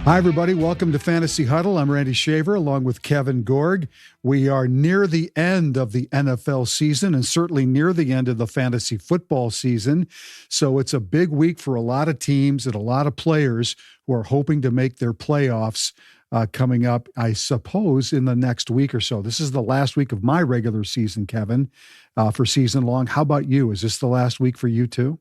Hi, everybody. Welcome to Fantasy Huddle. I'm Randy Shaver along with Kevin Gorg. We are near the end of the NFL season and certainly near the end of the fantasy football season. So it's a big week for a lot of teams and a lot of players who are hoping to make their playoffs coming up, I suppose, in the next week or so. This is the last week of my regular season, Kevin, for season long. How about you? Is this the last week for you too?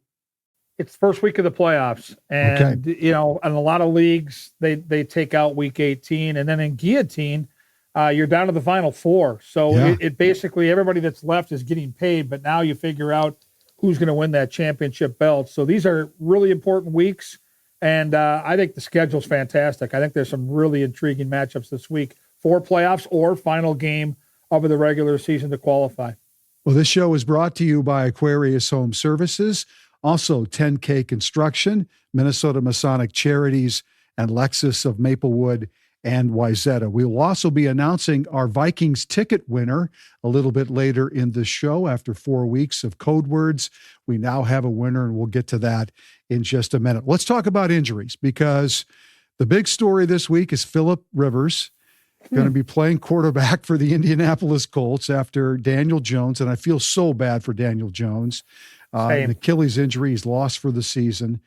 It's the first week of the playoffs. And, Okay. in a lot of leagues, they take out week 18. And then in guillotine, you're down to the final four. So Yeah. it basically, everybody that's left is getting paid, but now you figure out who's going to win that championship belt. So these are really important weeks. And I think the schedule's fantastic. I think there's some really intriguing matchups this week for playoffs or final game of the regular season to qualify. Well, this show is brought to you by Aquarius Home Services, also 10K Construction, Minnesota Masonic Charities, and Lexus of Maplewood and Wayzata. We will also be announcing our Vikings ticket winner a little bit later in the show after 4 weeks of code words. We now have a winner, and we'll get to that in just a minute. Let's talk about injuries, because the big story this week is Phillip Rivers going to be playing quarterback for the Indianapolis Colts after Daniel Jones, and I feel so bad for Daniel Jones. An Achilles injury, he's lost for the season.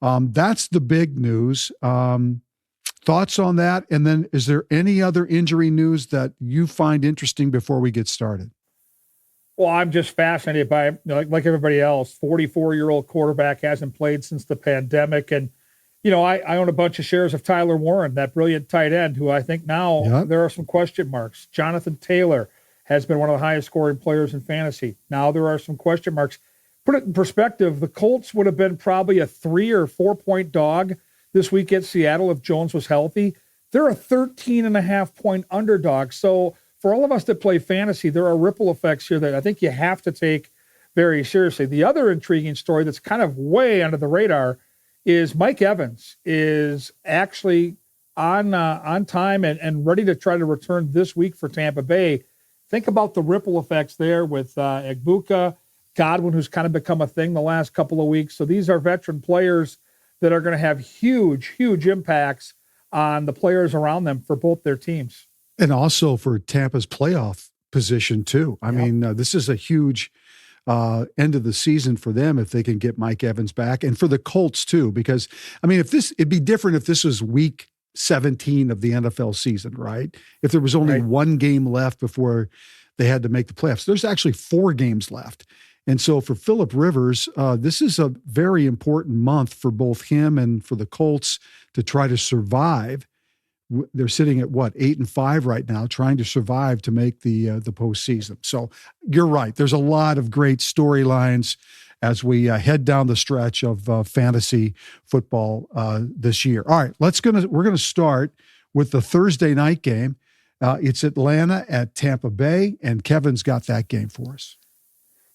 That's the big news. Thoughts on that? And then is there any other injury news that you find interesting before we get started? Well, I'm just fascinated by, like everybody else, 44-year-old quarterback, hasn't played since the pandemic. And, I own a bunch of shares of Tyler Warren, that brilliant tight end, who I think now there are some question marks. Jonathan Taylor has been one of the highest scoring players in fantasy. Now there are some question marks. Put it in perspective, the Colts would have been probably a 3 or 4 point dog this week at Seattle if Jones was healthy. They're a 13.5 point underdog. So for all of us that play fantasy, there are ripple effects here that I think you have to take very seriously. The other intriguing story that's kind of way under the radar is Mike Evans is actually on time and ready to try to return this week for Tampa Bay. Think about the ripple effects there with Egbuka, Godwin, who's kind of become a thing the last couple of weeks. So these are veteran players that are going to have huge, huge impacts on the players around them for both their teams. And also for Tampa's playoff position too. I mean, this is a huge end of the season for them if they can get Mike Evans back, and for the Colts too, because I mean, it'd be different if this was week 17 of the NFL season, right? If there was only one game left before they had to make the playoffs. There's actually 4 games left. And so for Phillip Rivers, this is a very important month for both him and for the Colts to try to survive. They're sitting at 8-5 right now, trying to survive to make the postseason. So you're right. There's a lot of great storylines as we head down the stretch of fantasy football this year. All right, we're gonna start with the Thursday night game. It's Atlanta at Tampa Bay, and Kevin's got that game for us.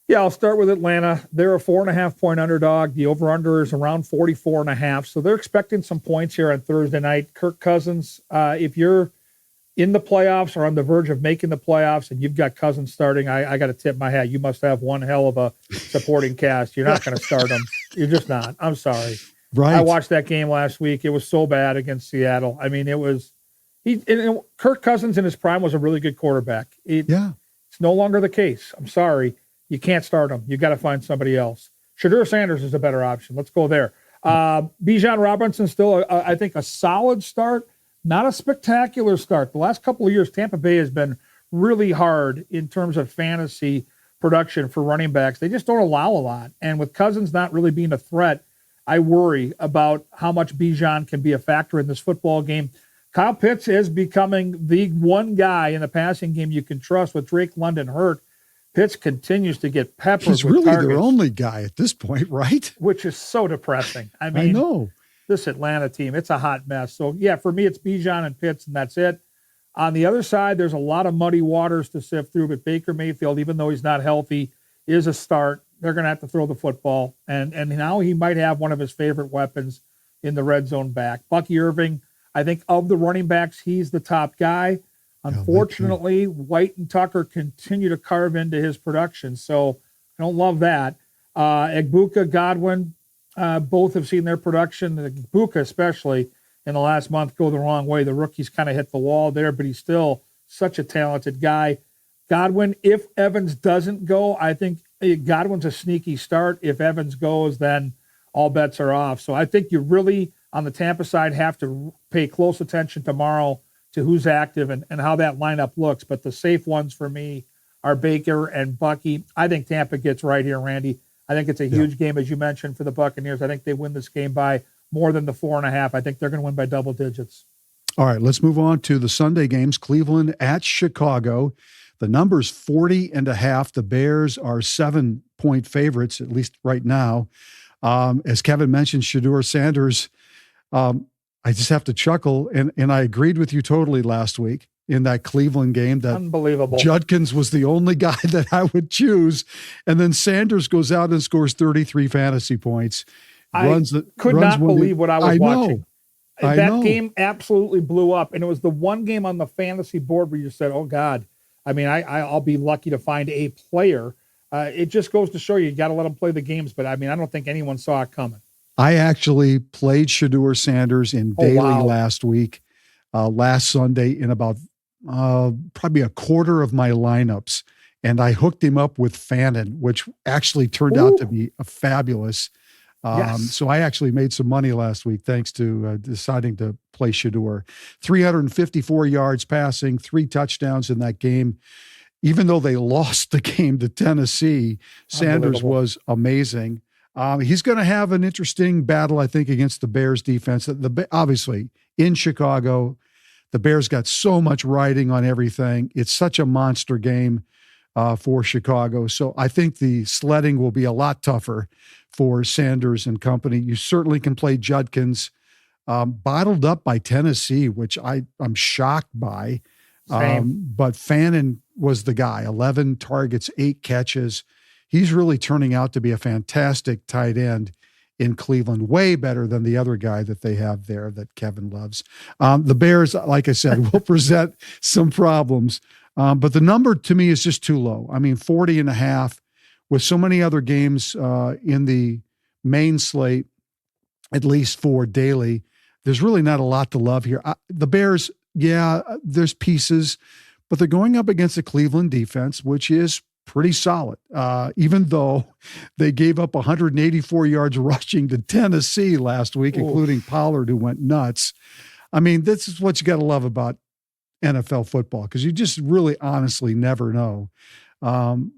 Yeah, I'll start with Atlanta. They're a 4.5 point underdog. The over-under is around 44.5. So they're expecting some points here on Thursday night. Kirk Cousins, if you're in the playoffs or on the verge of making the playoffs and you've got Cousins starting, I got to tip my hat. You must have one hell of a supporting cast. You're not going to start him. You're just not. I'm sorry. Right. I watched that game last week. It was so bad against Seattle. I mean, Kirk Cousins in his prime was a really good quarterback. It's no longer the case. I'm sorry. You can't start him. You got to find somebody else. Shadur Sanders is a better option. Let's go there. Bijan Robinson still, I think, a solid start, not a spectacular start. The last couple of years, Tampa Bay has been really hard in terms of fantasy production for running backs. They just don't allow a lot. And with Cousins not really being a threat, I worry about how much Bijan can be a factor in this football game. Kyle Pitts is becoming the one guy in the passing game you can trust with Drake London hurt. Pitts continues to get peppered. He's with really targets, their only guy at this point, right? which is so depressing. I mean, I know. This Atlanta team, it's a hot mess. So, yeah, for me, it's Bijan and Pitts, and that's it. On the other side, there's a lot of muddy waters to sift through, but Baker Mayfield, even though he's not healthy, is a start. They're going to have to throw the football, and now he might have one of his favorite weapons in the red zone back. Bucky Irving, I think of the running backs, he's the top guy. Unfortunately, White and Tucker continue to carve into his production, so I don't love that. Egbuka, Godwin, both have seen their production. Egbuka especially in the last month go the wrong way. The rookie's kind of hit the wall there, but he's still such a talented guy. Godwin, if Evans doesn't go, I think Godwin's a sneaky start. If Evans goes, then all bets are off. So I think you really, on the Tampa side, have to pay close attention tomorrow to who's active and how that lineup looks. But the safe ones for me are Baker and Bucky. I think Tampa gets right here, Randy. I think it's a huge game, as you mentioned, for the Buccaneers. I think they win this game by more than the 4.5. I think they're going to win by double digits. All right, let's move on to the Sunday games. Cleveland at Chicago. The number's 40.5. The Bears are 7-point favorites, at least right now. As Kevin mentioned, Shedeur Sanders, I just have to chuckle, and I agreed with you totally last week in that Cleveland game. That unbelievable. Judkins was the only guy that I would choose, and then Sanders goes out and scores 33 fantasy points. I could not believe what I was watching. That game absolutely blew up, and it was the one game on the fantasy board where you said, "Oh God." I mean, I'll be lucky to find a player. It just goes to show you got to let them play the games. But I mean, I don't think anyone saw it coming. I actually played Shedeur Sanders in daily last week, last Sunday in about probably a quarter of my lineups. And I hooked him up with Fannin, which actually turned out to be a fabulous. So I actually made some money last week thanks to deciding to play Shedeur. 354 yards passing, 3 touchdowns in that game. Even though they lost the game to Tennessee, Sanders was amazing. He's going to have an interesting battle, I think, against the Bears defense. Obviously, in Chicago, the Bears got so much riding on everything. It's such a monster game for Chicago. So I think the sledding will be a lot tougher for Sanders and company. You certainly can play Judkins, bottled up by Tennessee, which I'm shocked by. But Fannin was the guy, 11 targets, 8 catches. He's really turning out to be a fantastic tight end in Cleveland, way better than the other guy that they have there that Kevin loves. The Bears, like I said, will present some problems, but the number to me is just too low. I mean, 40.5 with so many other games in the main slate, at least for daily, there's really not a lot to love here. The Bears, there's pieces, but they're going up against the Cleveland defense, which is pretty solid, even though they gave up 184 yards rushing to Tennessee last week, including Pollard, who went nuts. I mean, this is what you got to love about NFL football, because you just really honestly never know.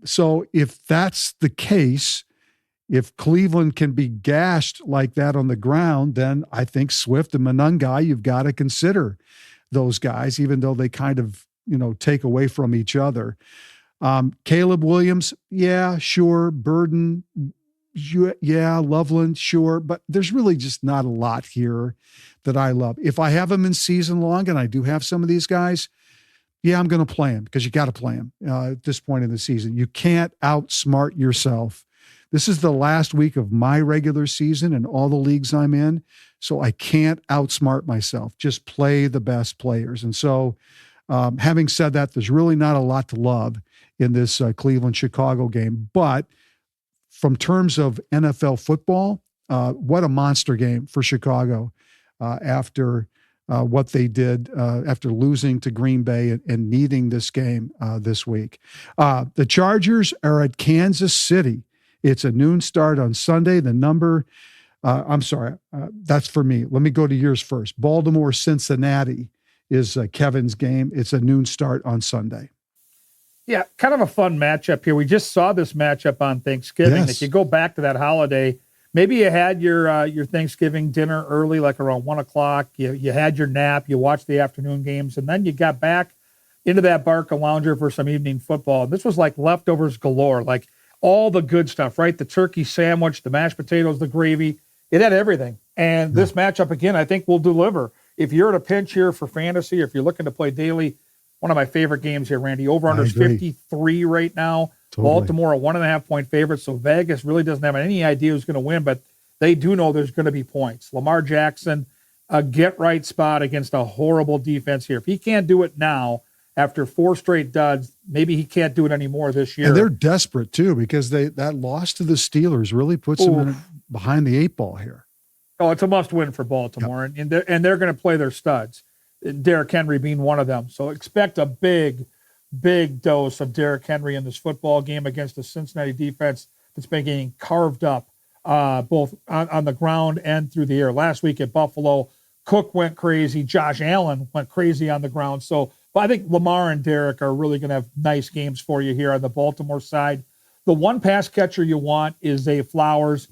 So if that's the case, if Cleveland can be gashed like that on the ground, then I think Swift and Monangai, you've got to consider those guys, even though they kind of, take away from each other. Caleb Williams, sure. Burden, Loveland, sure. But there's really just not a lot here that I love. If I have them in season long, and I do have some of these guys, I'm going to play them, because you got to play them at this point in the season. You can't outsmart yourself. This is the last week of my regular season and all the leagues I'm in, so I can't outsmart myself. Just play the best players. And so having said that, there's really not a lot to love in this Cleveland-Chicago game. But from terms of NFL football, what a monster game for Chicago after what they did after losing to Green Bay and needing this game this week. The Chargers are at Kansas City. It's a noon start on Sunday. The number, that's for me. Let me go to yours first. Baltimore-Cincinnati is Kevin's game. It's a noon start on Sunday. Yeah, kind of a fun matchup here. We just saw this matchup on Thanksgiving. Yes. If you go back to that holiday, maybe you had your Thanksgiving dinner early, like around 1 o'clock. You had your nap, you watched the afternoon games, and then you got back into that Barca Lounger for some evening football. This was like leftovers galore, like all the good stuff, right? The turkey sandwich, the mashed potatoes, the gravy. It had everything. And this matchup, again, I think will deliver. If you're in a pinch here for fantasy, or if you're looking to play daily, one of my favorite games here, Randy. Over-under is 53 right now. Totally. Baltimore, a 1.5-point favorite, so Vegas really doesn't have any idea who's going to win, but they do know there's going to be points. Lamar Jackson, a get-right spot against a horrible defense here. If he can't do it now, after 4 straight duds, maybe he can't do it anymore this year. And they're desperate, too, because that loss to the Steelers really puts them behind the 8 ball here. Oh, it's a must-win for Baltimore, Yep. and they're going to play their studs. Derrick Henry being one of them. So expect a big dose of Derrick Henry in this football game against the Cincinnati defense that's been getting carved up both on the ground and through the air. Last week at Buffalo, Cook went crazy. Josh Allen went crazy on the ground. So but I think Lamar and Derrick are really going to have nice games for you here on the Baltimore side. The one pass catcher you want is Zay Flowers.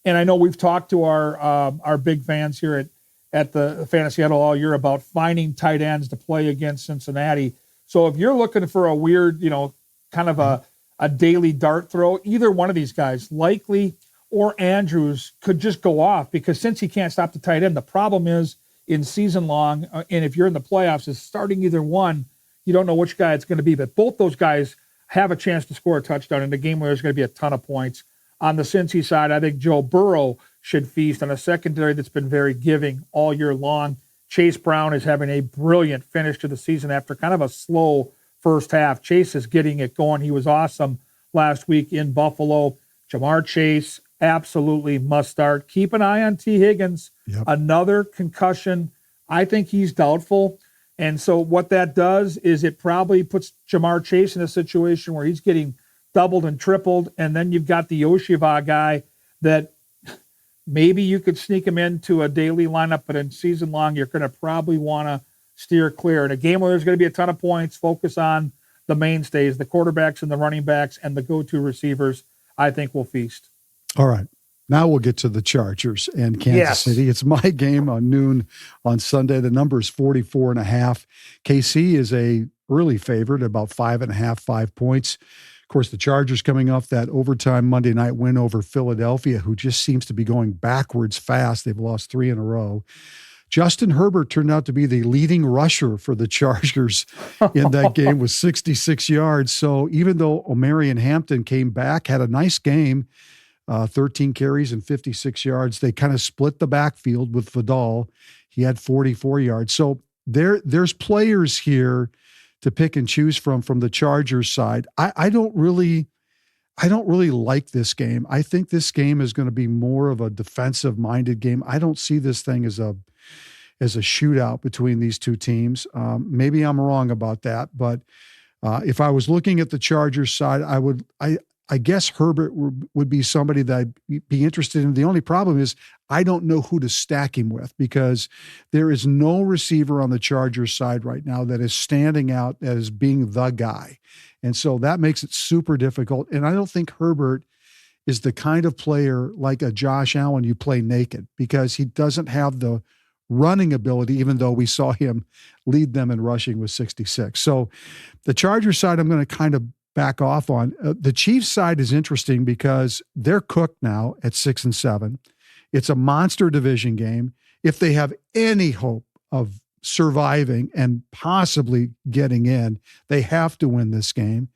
And I know we've talked to our big fans here at the Fantasy Huddle all year about finding tight ends to play against Cincinnati. So if you're looking for a weird, kind of a daily dart throw, either one of these guys, Likely or Andrews, could just go off because since he can't stop the tight end, the problem is in season long, and if you're in the playoffs, is starting either one, you don't know which guy it's going to be. But both those guys have a chance to score a touchdown in a game where there's going to be a ton of points. On the Cincy side, I think Joe Burrow should feast on a secondary that's been very giving all year long. Chase Brown is having a brilliant finish to the season after kind of a slow first half. Chase is getting it going. He was awesome last week in Buffalo. Jamar Chase, absolutely must start. Keep an eye on T. Higgins. Yep. Another concussion. I think he's doubtful. And so what that does is it probably puts Jamar Chase in a situation where he's getting doubled and tripled. And then you've got the Oshiva guy that maybe you could sneak him into a daily lineup, but in season long, you're going to probably want to steer clear. In a game where there's going to be a ton of points, focus on the mainstays, the quarterbacks and the running backs and the go-to receivers, I think will feast. All right. Now we'll get to the Chargers and Kansas City. It's my game on noon on Sunday. The number is 44.5. KC is a early favorite, about 5.5, 5 points. Of course, the Chargers coming off that overtime Monday night win over Philadelphia, who just seems to be going backwards fast. They've lost 3 in a row. Justin Herbert turned out to be the leading rusher for the Chargers in that game with 66 yards. So even though Omarion Hampton came back, had a nice game, 13 carries and 56 yards, they kind of split the backfield with Vidal. He had 44 yards. So there's players here to pick and choose from the Chargers side. I don't really like this game. I think this game is going to be more of a defensive-minded game. I don't see this thing as a shootout between these two teams. Maybe I'm wrong about that, but if I was looking at the Chargers side, I guess Herbert would be somebody that I'd be interested in. The only problem is I don't know who to stack him with because there is no receiver on the Chargers side right now that is standing out as being the guy. And so that makes it super difficult. And I don't think Herbert is the kind of player like a Josh Allen you play naked because he doesn't have the running ability, even though we saw him lead them in rushing with 66. So the Chargers side, I'm going to kind of back off on. The Chiefs side is interesting because they're cooked now at 6-7. It's a monster division game. If they have any hope of surviving and possibly getting in, they have to win this game.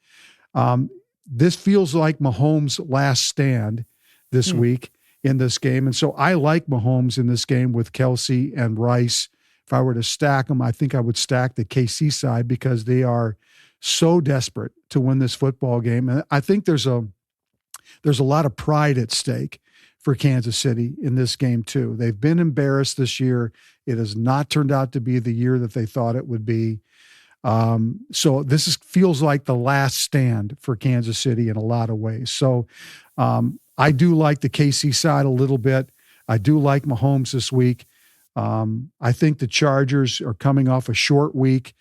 This feels like Mahomes' last stand this week in this game. And so I like Mahomes in this game with Kelsey and Rice. If I were to stack them, I think I would stack the KC side because they are so desperate to win this football game. And I think there's a lot of pride at stake for Kansas City in this game too. They've been embarrassed this year. It has not turned out to be the year that they thought it would be. So this feels like the last stand for Kansas City in a lot of ways. So I do like the KC side a little bit. I do like Mahomes this week. I think the Chargers are coming off a short week,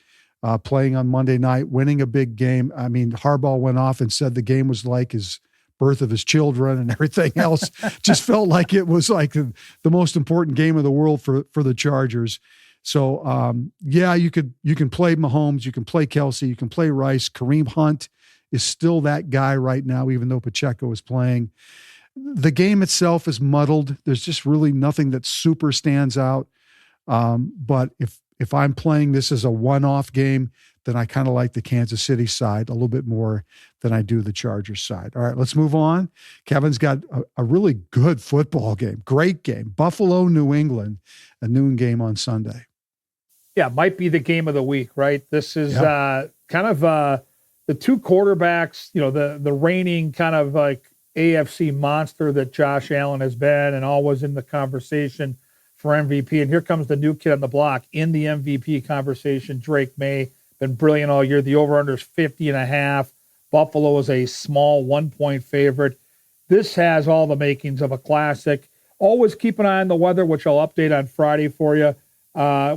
playing on Monday night, winning a big game. I mean, Harbaugh went off and said the game was like his birth of his children and everything else. Just felt like it was like the most important game of the world for the Chargers. So, yeah, you can play Mahomes, you can play Kelsey, you can play Rice. Kareem Hunt is still that guy right now, even though Pacheco is playing. The game itself is muddled. There's just really nothing that super stands out. But if I'm playing this as a one-off game, then I kind of like the Kansas City side a little bit more than I do the Chargers side. All right, let's move on. Kevin's got a really good football game, great game. Buffalo, New England, a noon game on Sunday. Yeah, might be the game of the week, right? This is kind of the two quarterbacks, the reigning kind of like AFC monster that Josh Allen has been and always in the conversation for MVP. And here comes the new kid on the block in the MVP conversation, Drake May. Been brilliant all year. The over-under is 50.5. Buffalo is a small 1-point favorite. This has all the makings of a classic. Always keep an eye on the weather, which I'll update on Friday for you,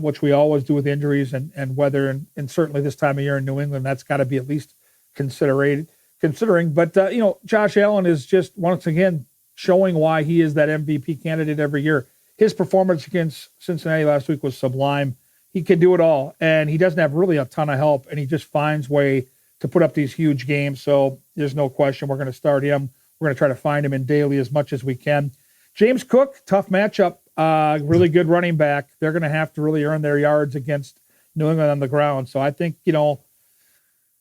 which we always do with injuries and weather. And certainly this time of year in New England, that's got to be at least considering. But, Josh Allen is just, once again, showing why he is that MVP candidate every year. His performance against Cincinnati last week was sublime. He can do it all, and he doesn't have really a ton of help, and he just finds way to put up these huge games. So there's no question we're going to start him. We're going to try to find him in daily as much as we can. James Cook, tough matchup, really good running back. They're going to have to really earn their yards against New England on the ground. So I think,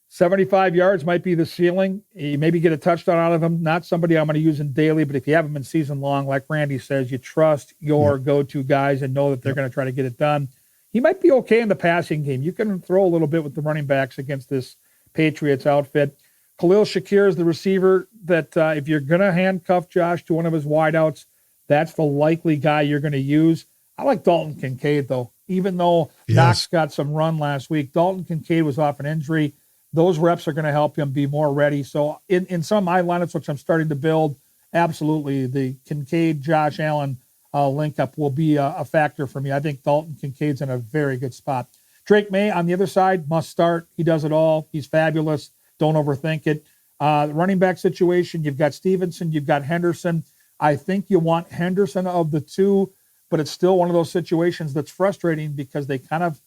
75 yards might be the ceiling. You maybe get a touchdown out of him. Not somebody I'm going to use in daily, but if you have him in season long, like Randy says, you trust your go-to guys and know that they're going to try to get it done. He might be okay in the passing game. You can throw a little bit with the running backs against this Patriots outfit. Khalil Shakir is the receiver that if you're going to handcuff Josh to one of his wideouts, that's the likely guy you're going to use. I like Dalton Kincaid, though. Even though Knox got some run last week, Dalton Kincaid was off an injury. Those reps are going to help him be more ready. So in some of my lineups, which I'm starting to build, absolutely, the Kincaid-Josh Allen link-up will be a factor for me. I think Dalton Kincaid's in a very good spot. Drake May on the other side must start. He does it all. He's fabulous. Don't overthink it. The running back situation, you've got Stevenson, you've got Henderson. I think you want Henderson of the two, but it's still one of those situations that's frustrating because they kind of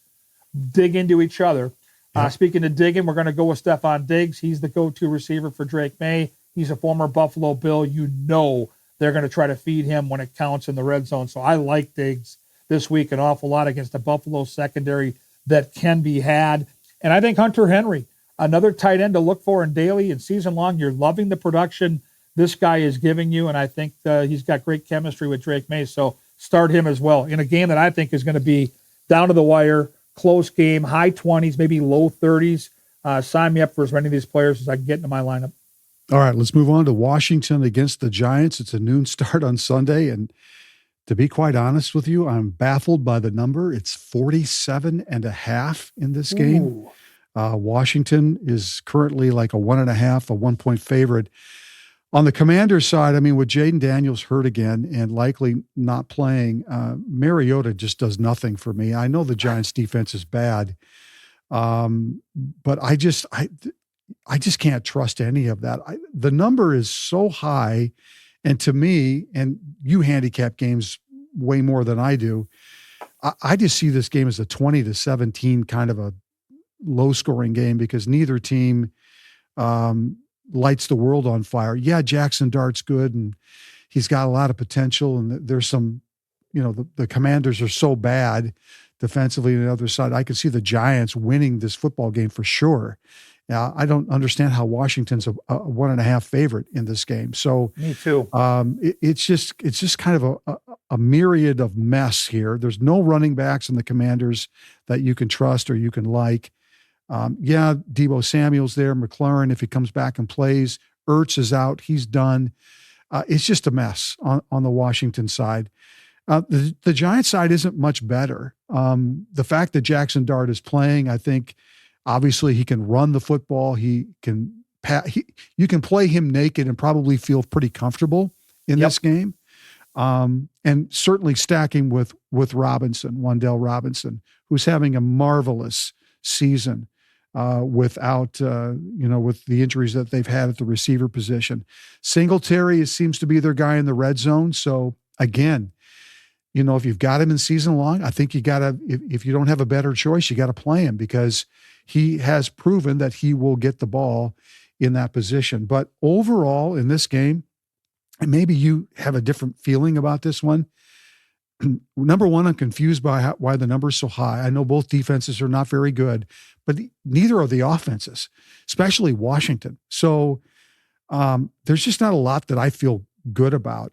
dig into each other. Speaking of digging, we're going to go with Stephon Diggs. He's the go-to receiver for Drake May. He's a former Buffalo Bill. They're going to try to feed him when it counts in the red zone. So I like Diggs this week an awful lot against the Buffalo secondary that can be had. And I think Hunter Henry, another tight end to look for in daily and season long. You're loving the production this guy is giving you, and I think he's got great chemistry with Drake May. So start him as well in a game that I think is going to be down to the wire, close game, high 20s, maybe low 30s. Sign me up for as many of these players as I can get into my lineup. All right, let's move on to Washington against the Giants. It's a noon start on Sunday, and to be quite honest with you, I'm baffled by the number. It's 47.5 in this game. Washington is currently like a 1.5, a 1-point favorite. On the Commanders side, I mean, with Jaden Daniels hurt again and likely not playing, Mariota just does nothing for me. I know the Giants' defense is bad, but I just can't trust any of that. The number is so high, and to me, and you handicap games way more than I do, I just see this game as a 20-17 kind of a low-scoring game because neither team lights the world on fire. Yeah, Jackson Dart's good, and he's got a lot of potential, and there's some, the Commanders are so bad defensively on the other side. I could see the Giants winning this football game for sure. I don't understand how Washington's a 1.5 favorite in this game. So me too. It's just kind of a myriad of mess here. There's no running backs in the Commanders that you can trust or you can like. Deebo Samuel's there. McLaurin, if he comes back and plays. Ertz is out. He's done. It's just a mess on the Washington side. The Giants side isn't much better. The fact that Jackson Dart is playing, I think, obviously he can run the football. He can you can play him naked and probably feel pretty comfortable in this game. And certainly stacking with Wandale Robinson, who's having a marvelous season. Without, with the injuries that they've had at the receiver position. Singletary seems to be their guy in the red zone. So again, if you've got him in season long, I think you got to, if you don't have a better choice, you got to play him because he has proven that he will get the ball in that position. But overall in this game, and maybe you have a different feeling about this one. Number one, I'm confused by why the number is so high. I know both defenses are not very good, but neither are the offenses, especially Washington. So there's just not a lot that I feel good about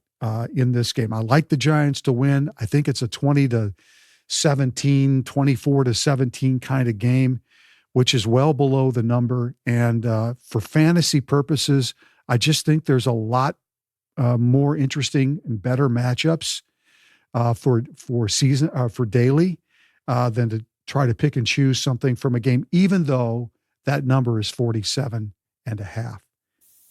in this game. I like the Giants to win. I think it's a 20-17, 24-17 kind of game, which is well below the number. And for fantasy purposes, I just think there's a lot more interesting and better matchups for daily than to try to pick and choose something from a game, even though that number is 47.5.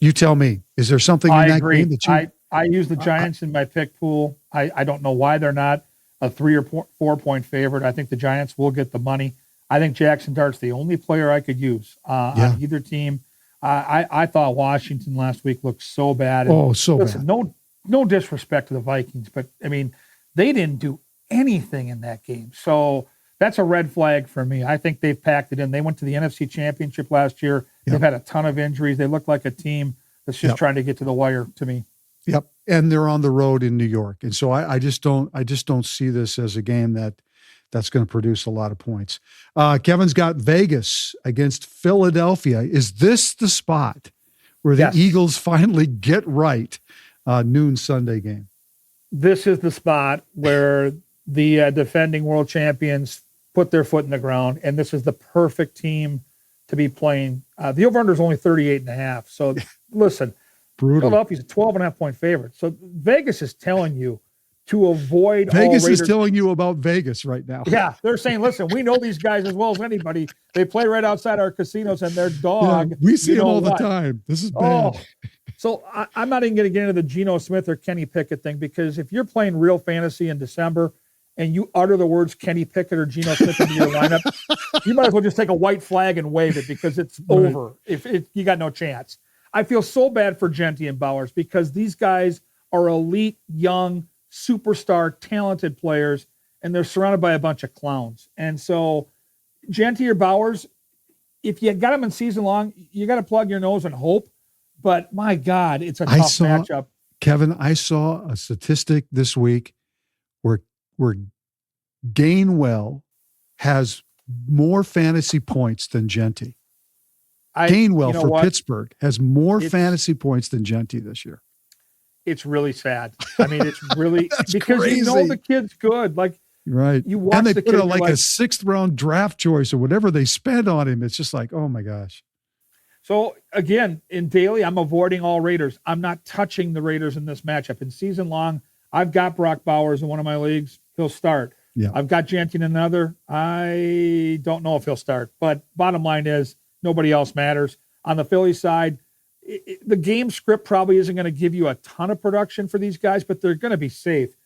You tell me, is there something in that agree. game that you? I use the Giants in my pick pool. I don't know why they're not a 3 or 4 point favorite. I think the Giants will get the money. I think Jackson Dart's the only player I could use on either team. I thought Washington last week looked so bad. And bad. No disrespect to the Vikings, but I mean, they didn't do anything in that game. So that's a red flag for me. I think they've packed it in. They went to the NFC Championship last year. Yep. They've had a ton of injuries. They look like a team that's just trying to get to the wire to me. Yep. And they're on the road in New York. And so I just don't see this as a game that's going to produce a lot of points. Kevin's got Vegas against Philadelphia. Is this the spot where the Eagles finally get right? Noon Sunday game. This is the spot where the defending world champions put their foot in the ground, and this is the perfect team to be playing. The over-under is only 38.5. So listen, brutal. Philadelphia's a 12.5 point favorite. So Vegas is telling you to avoid Vegas is telling you about Vegas right now. Yeah, they're saying, listen, we know these guys as well as anybody. They play right outside our casinos, and their dog. Yeah, we see them all the time. This is bad. So I'm not even going to get into the Geno Smith or Kenny Pickett thing, because if you're playing real fantasy in December and you utter the words Kenny Pickett or Geno Smith into your lineup, you might as well just take a white flag and wave it, because it's over. If you got no chance. I feel so bad for Genty and Bowers, because these guys are elite, young, superstar, talented players, and they're surrounded by a bunch of clowns. And so Genty or Bowers, if you got them in season long, you got to plug your nose and hope. But my God, it's a tough matchup. Kevin, I saw a statistic this week where Gainwell has more fantasy points than Genty. Gainwell for Pittsburgh has more fantasy points than Genty this year. It's really sad. I mean, it's really because crazy. You know the kid's good. Like, right. You watch and they the put kid, a a 6th round draft choice or whatever they spend on him. It's just like, oh my gosh. So again, in daily, I'm avoiding all Raiders. I'm not touching the Raiders in this matchup. In season long, I've got Brock Bowers in one of my leagues. He'll start. Yeah. I've got Genty in another. I don't know if he'll start. But bottom line is, nobody else matters. On the Philly side, the game script probably isn't going to give you a ton of production for these guys, but they're going to be safe.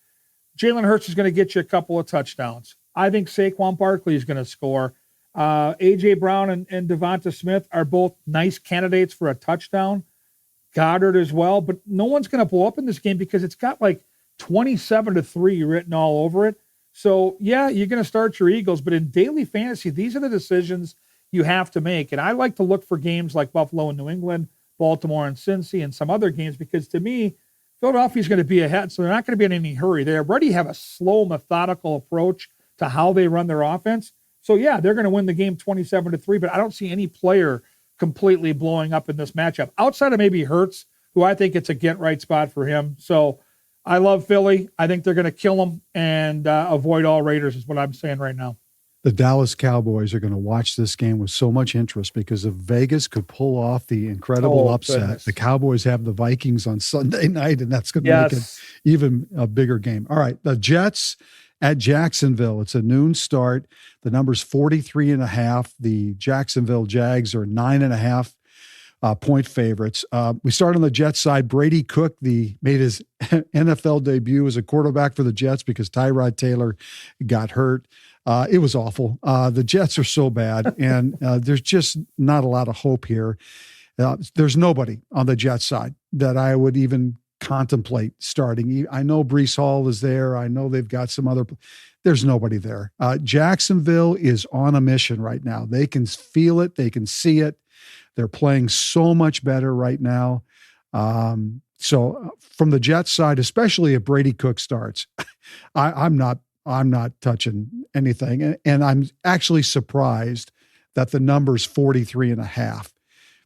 Jalen Hurts is going to get you a couple of touchdowns. I think Saquon Barkley is going to score. A.J. Brown and Devonta Smith are both nice candidates for a touchdown. Goddard as well, but no one's going to blow up in this game because it's got like 27-3 written all over it. So, yeah, you're going to start your Eagles, but in daily fantasy, these are the decisions you have to make. And I like to look for games like Buffalo and New England, Baltimore and Cincy, and some other games, because to me, Philadelphia's going to be ahead, so they're not going to be in any hurry. They already have a slow, methodical approach to how they run their offense. So, yeah, they're going to win the game 27-3, but I don't see any player completely blowing up in this matchup, outside of maybe Hurts, who I think it's a get-right spot for him. So I love Philly. I think they're going to kill them and avoid all Raiders is what I'm saying right now. The Dallas Cowboys are going to watch this game with so much interest, because if Vegas could pull off the incredible upset, goodness. The Cowboys have the Vikings on Sunday night, and that's going to make it even a bigger game. All right, the Jets at Jacksonville. It's a noon start. The number's 43.5. The Jacksonville Jags are 9.5 point favorites. We start on the Jets side. Brady Cook made his NFL debut as a quarterback for the Jets because Tyrod Taylor got hurt. It was awful. The Jets are so bad, and there's just not a lot of hope here. There's nobody on the Jets side that I would even contemplate starting. I know Breece Hall is there. I know they've got some other. There's nobody there. Jacksonville is on a mission right now. They can feel it. They can see it. They're playing so much better right now. So from the Jets side, especially if Brady Cook starts, I'm not touching anything. And I'm actually surprised that the number's 43.5,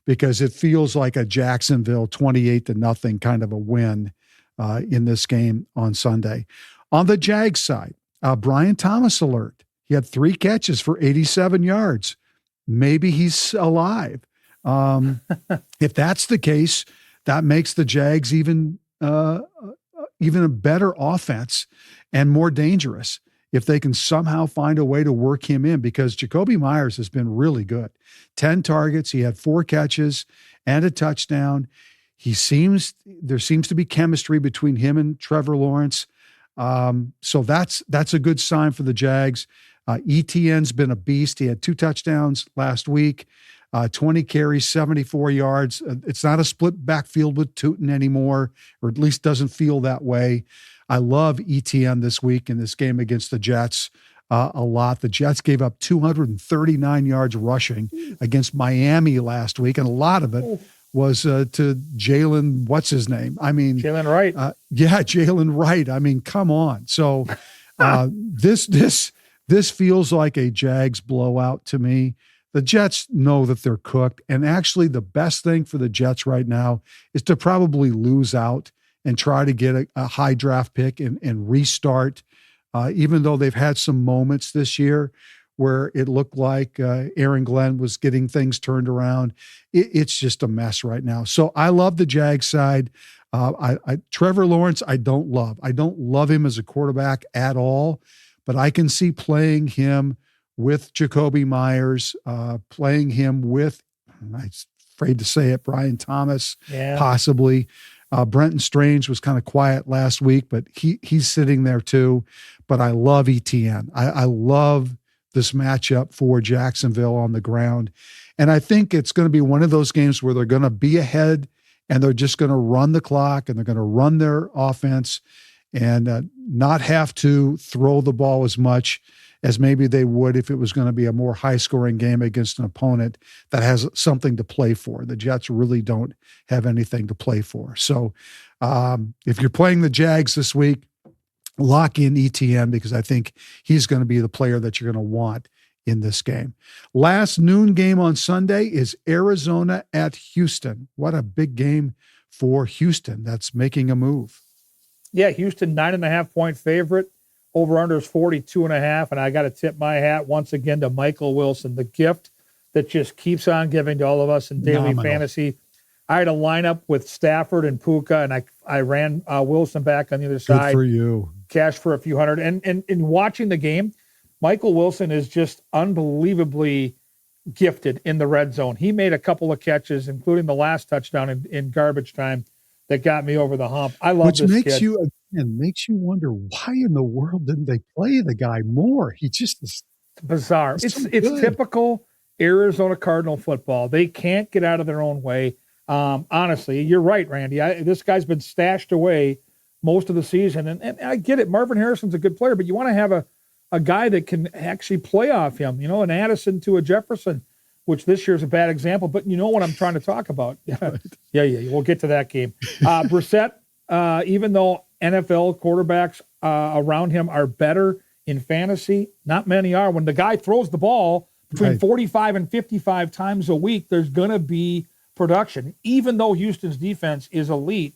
because it feels like a Jacksonville 28-0 kind of a win in this game on Sunday. On the Jags side, Brian Thomas alert. He had 3 catches for 87 yards. Maybe he's alive. If that's the case, that makes the Jags even even a better offense and more dangerous if they can somehow find a way to work him in, because Jacoby Myers has been really good. 10 targets. He had 4 catches and a touchdown. There seems to be chemistry between him and Trevor Lawrence. So that's a good sign for the Jags. ETN's been a beast. He had 2 touchdowns last week, 20 carries, 74 yards. It's not a split backfield with Tootin anymore, or at least doesn't feel that way. I love ETN this week in this game against the Jets a lot. The Jets gave up 239 yards rushing against Miami last week, and a lot of it was to Jalen, what's his name? I mean, Jalen Wright. Jalen Wright. I mean, come on. So this feels like a Jags blowout to me. The Jets know that they're cooked, and actually the best thing for the Jets right now is to probably lose out and try to get a high draft pick and restart, even though they've had some moments this year where it looked like Aaron Glenn was getting things turned around. It's just a mess right now. So I love the Jags side. Trevor Lawrence, I don't love. I don't love him as a quarterback at all, but I can see playing him with Jacoby Myers, playing him with, I'm afraid to say it, Brian Thomas, possibly. Brenton Strange was kind of quiet last week, but he's sitting there too. But I love ETN. I love this matchup for Jacksonville on the ground. And I think it's going to be one of those games where they're going to be ahead and they're just going to run the clock and they're going to run their offense and not have to throw the ball as much as maybe they would if it was going to be a more high-scoring game against an opponent that has something to play for. The Jets really don't have anything to play for. So if you're playing the Jags this week, lock in ETN, because I think he's going to be the player that you're going to want in this game. Last noon game on Sunday is Arizona at Houston. What a big game for Houston that's making a move. Yeah, Houston, 9.5-point favorite. Over-under is 42.5, and I got to tip my hat once again to Michael Wilson, the gift that just keeps on giving to all of us in daily fantasy. I had a lineup with Stafford and Puka, and I ran Wilson back on the other side. Good for you. Cash for a few hundred. And in watching the game, Michael Wilson is just unbelievably gifted in the red zone. He made a couple of catches, including the last touchdown in garbage time, that got me over the hump. I love this kid. Makes you wonder, why in the world didn't they play the guy more? He just is bizarre. It's typical Arizona Cardinal football. They can't get out of their own way. Honestly, you're right, Randy. This guy's been stashed away most of the season, and I get it. Marvin Harrison's a good player, but you want to have a guy that can actually play off him, an Addison to a Jefferson, which this year's a bad example, but you know what I'm trying to talk about. Yeah, we'll get to that game. Brissett, even though NFL quarterbacks around him are better in fantasy, not many are. When the guy throws the ball between 45 and 55 times a week, there's going to be production. Even though Houston's defense is elite,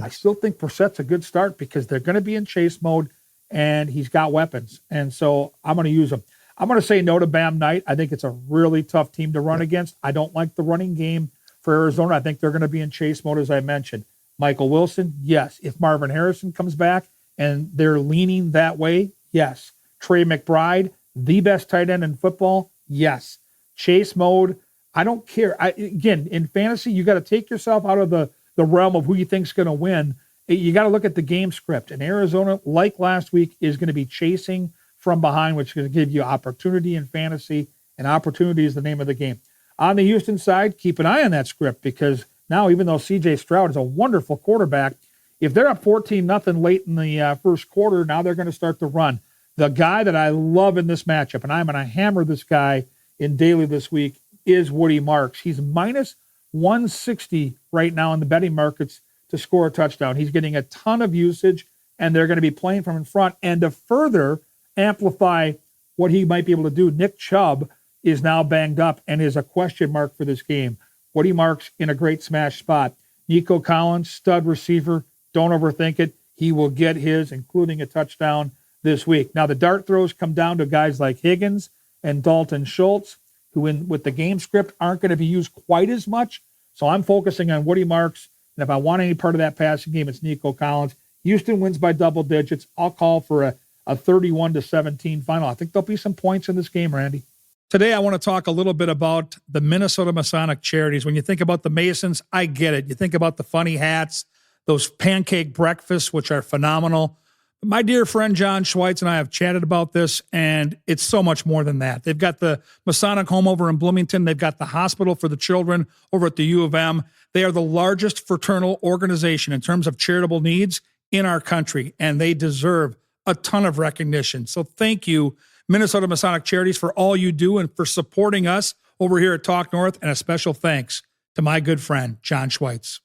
I still think Brissett's a good start because they're going to be in chase mode and he's got weapons. And so I'm going to use him. I'm going to say no to Bam Knight. I think it's a really tough team to run against. I don't like the running game for Arizona. I think they're going to be in chase mode, as I mentioned. Michael Wilson, yes. If Marvin Harrison comes back and they're leaning that way, yes. Trey McBride, the best tight end in football, yes. Chase mode, I don't care. Again, in fantasy, you got to take yourself out of the realm of who you think's going to win. You got to look at the game script. And Arizona, like last week, is going to be chasing from behind, which is going to give you opportunity in fantasy, and opportunity is the name of the game. On the Houston side, keep an eye on that script, because now, even though C.J. Stroud is a wonderful quarterback, if they're up 14-0 late in the first quarter, now they're going to start to run. The guy that I love in this matchup, and I'm going to hammer this guy in daily this week, is Woody Marks. He's minus 160 right now in the betting markets to score a touchdown. He's getting a ton of usage, and they're going to be playing from in front. And to further amplify what he might be able to do, Nick Chubb is now banged up and is a question mark for this game. Woody Marks in a great smash spot. Nico Collins, stud receiver. Don't overthink it. He will get his, including a touchdown this week. Now, the dart throws come down to guys like Higgins and Dalton Schultz, who with the game script aren't going to be used quite as much. So I'm focusing on Woody Marks, And if I want any part of that passing game, it's Nico Collins. Houston wins by double digits. I'll call for a 31-17 final. I think there'll be some points in this game, Randy. Today, I want to talk a little bit about the Minnesota Masonic Charities. When you think about the Masons, I get it. You think about the funny hats, those pancake breakfasts, which are phenomenal. My dear friend John Schweitz and I have chatted about this, and it's so much more than that. They've got the Masonic home over in Bloomington. They've got the hospital for the children over at the U of M. They are the largest fraternal organization in terms of charitable needs in our country, and they deserve a ton of recognition. So thank you, Minnesota Masonic Charities, for all you do and for supporting us over here at Talk North, and a special thanks to my good friend, John Schweitz.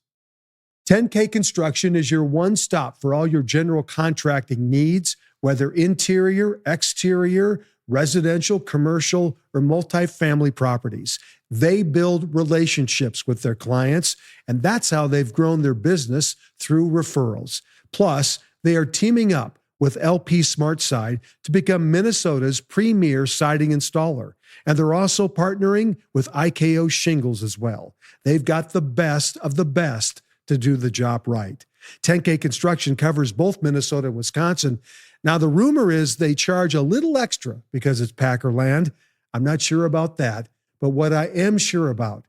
10K Construction is your one stop for all your general contracting needs, whether interior, exterior, residential, commercial, or multifamily properties. They build relationships with their clients, and that's how they've grown their business through referrals. Plus, they are teaming up with LP SmartSide to become Minnesota's premier siding installer. And they're also partnering with IKO Shingles as well. They've got the best of the best to do the job right. 10K Construction covers both Minnesota and Wisconsin. Now, the rumor is they charge a little extra because it's Packer land. I'm not sure about that, but what I am sure about,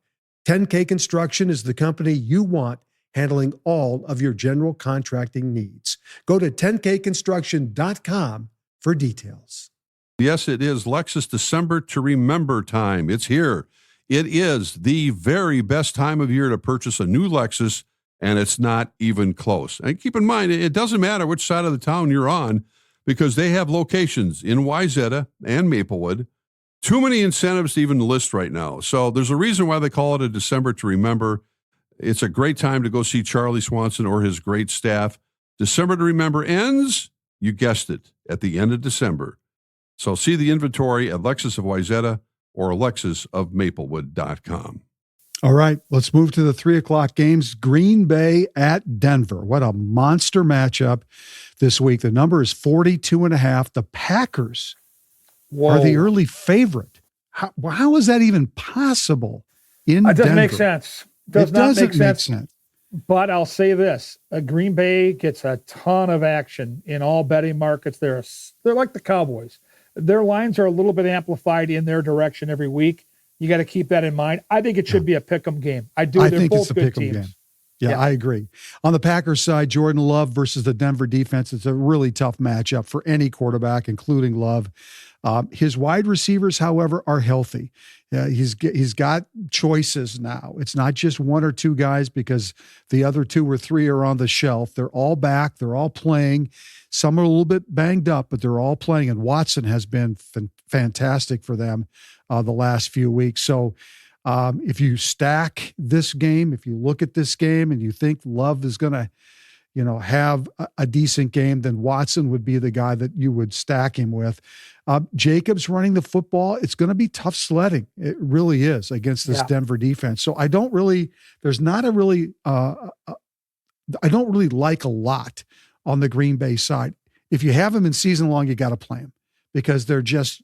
10K Construction is the company you want handling all of your general contracting needs. Go to 10kconstruction.com for details. Yes, it is Lexus December to Remember time. It's here. It is the very best time of year to purchase a new Lexus, and it's not even close. And keep in mind, it doesn't matter which side of the town you're on, because they have locations in Wayzata and Maplewood. Too many incentives to even list right now. So there's a reason why they call it a December to Remember. It's a great time to go see Charlie Swanson or his great staff. December to Remember ends, you guessed it, at the end of December. So see the inventory at Lexus of Wayzata or lexusofmaplewood.com. All right, let's move to the 3:00 games. Green Bay at Denver. What a monster matchup this week. The number is 42.5. The Packers are the early favorite. How is that even possible in Denver? It doesn't make sense. It doesn't make sense. But I'll say this. Green Bay gets a ton of action in all betting markets. They're like the Cowboys. Their lines are a little bit amplified in their direction every week. You got to keep that in mind. I think it should be a pick'em game. I do. They're think both it's a good pick'em teams. game. Yeah, I agree. On the Packers side, Jordan Love versus the Denver defense. It's a really tough matchup for any quarterback, including Love. His wide receivers, however, are healthy. He's got choices now. It's not just one or two guys because the other two or three are on the shelf. They're all back. They're all playing. Some are a little bit banged up, but they're all playing. And Watson has been fantastic for them the last few weeks. So if you stack this game, if you look at this game and you think Love is going to, have a decent game, then Watson would be the guy that you would stack him with. Jacobs running the football, it's going to be tough sledding. It really is against this Denver defense. So I don't really like a lot on the Green Bay side. If you have them in season long, you got to play them because they're just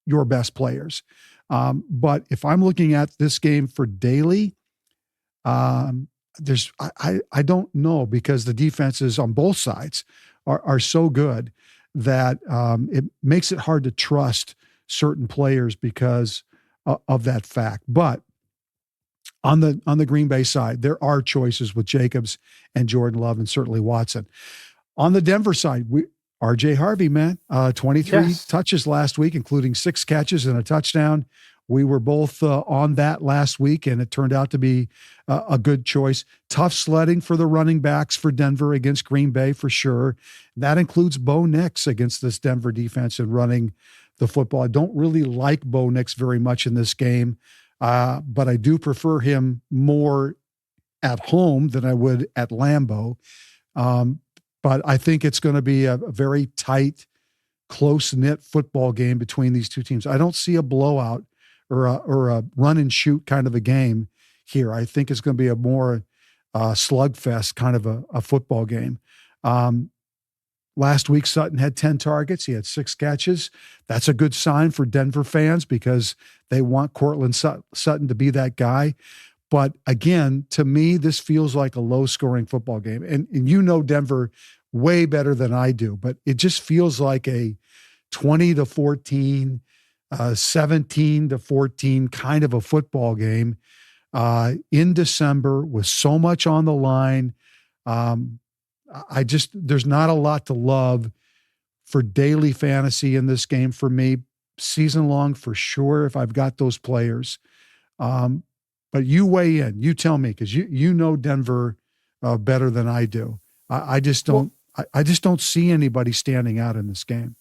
your best players. But if I'm looking at this game for daily, I don't know, because the defenses on both sides are so good that it makes it hard to trust certain players because of that fact. But on the Green Bay side, there are choices with Jacobs and Jordan Love and certainly Watson. On the Denver side, RJ Harvey, man, 23 touches last week, including 6 catches and a touchdown. We were both on that last week, and it turned out to be a good choice. Tough sledding for the running backs for Denver against Green Bay for sure. That includes Bo Nix against this Denver defense and running the football. I don't really like Bo Nix very much in this game, but I do prefer him more at home than I would at Lambeau. But I think it's going to be a very tight, close-knit football game between these two teams. I don't see a blowout or a run and shoot kind of a game here. I think it's going to be a more slugfest kind of a football game. Last week, Sutton had 10 targets. He had 6 catches. That's a good sign for Denver fans because they want Cortland Sutton to be that guy. But again, to me, this feels like a low-scoring football game. And you know Denver way better than I do, but it just feels like a 20-14, 17-14 kind of a football game in December with so much on the line. There's not a lot to love for daily fantasy in this game for me. Season long for sure if I've got those players. But you weigh in. You tell me, because you know Denver better than I do. I just don't see anybody standing out in this game.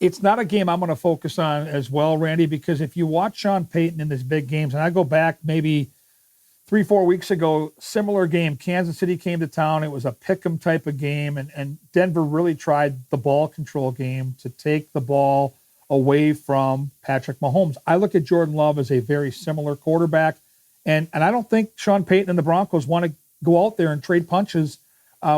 It's not a game I'm going to focus on as well, Randy, because if you watch Sean Payton in these big games, and I go back maybe 3-4 weeks ago, similar game, Kansas City came to town. It was a pick'em type of game, and Denver really tried the ball control game to take the ball away from Patrick Mahomes. I look at Jordan Love as a very similar quarterback, and I don't think Sean Payton and the Broncos want to go out there and trade punches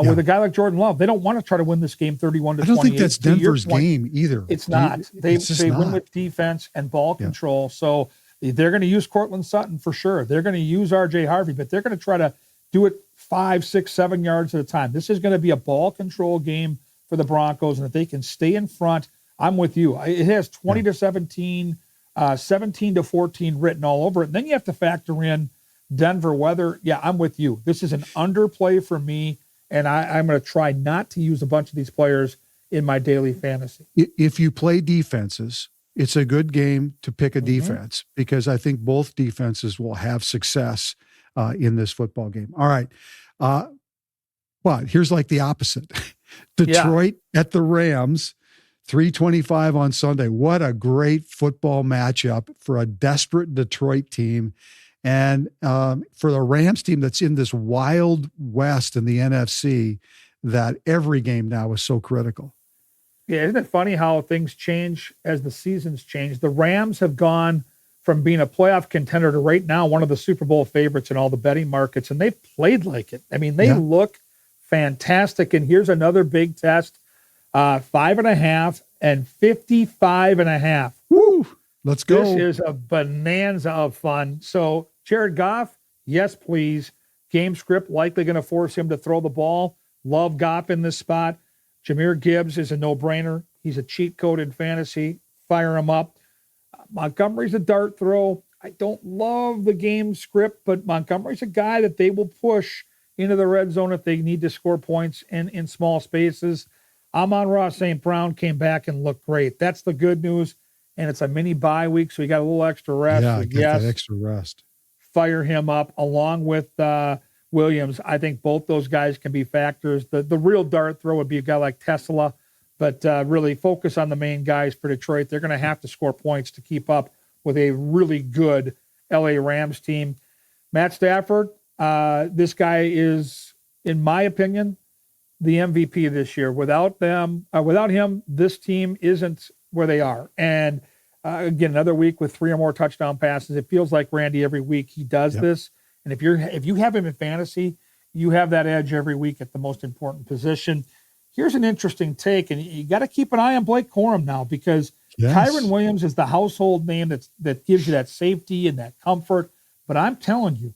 with a guy like Jordan Love. They don't want to try to win this game 31-28. I don't think that's Denver's game either. It's not. They win with defense and ball control. So they're going to use Cortland Sutton for sure. They're going to use R.J. Harvey, but they're going to try to do it 5, 6, 7 yards at a time. This is going to be a ball control game for the Broncos, and if they can stay in front, I'm with you. It has 20-17, 17-14 written all over it. And then you have to factor in Denver weather. Yeah, I'm with you. This is an underplay for me, and I'm going to try not to use a bunch of these players in my daily fantasy. If you play defenses, it's a good game to pick a defense because I think both defenses will have success in this football game. All right. But here's like the opposite. Detroit at the Rams, 3:25 on Sunday. What a great football matchup for a desperate Detroit team. And for the Rams team that's in this wild west in the NFC, that every game now is so critical. Yeah, isn't it funny how things change as the seasons change? The Rams have gone from being a playoff contender to right now one of the Super Bowl favorites in all the betting markets, and they've played like it. I mean, they look fantastic. And here's another big test, 5.5 and 55.5. Woo! Let's go. This is a bonanza of fun. So Jared Goff, yes, please. Game script likely going to force him to throw the ball. Love Goff in this spot. Jahmyr Gibbs is a no-brainer. He's a cheat code in fantasy. Fire him up. Montgomery's a dart throw. I don't love the game script, but Montgomery's a guy that they will push into the red zone if they need to score points in small spaces. Amon-Ra St. Brown came back and looked great. That's the good news. And it's a mini bye week, so you got a little extra rest. Yeah, so get that extra rest. Fire him up along with Williams. I think both those guys can be factors. The real dart throw would be a guy like Tesla, but really focus on the main guys for Detroit. They're going to have to score points to keep up with a really good LA Rams team. Matt Stafford, this guy is, in my opinion, the MVP this year. Without him, this team isn't where they are. And again, another week with 3 or more touchdown passes. It feels like Randy every week he does this. And if you have him in fantasy, you have that edge every week at the most important position. Here's an interesting take, and you got to keep an eye on Blake Corum now because Kyren Williams is the household name that gives you that safety and that comfort. But I'm telling you,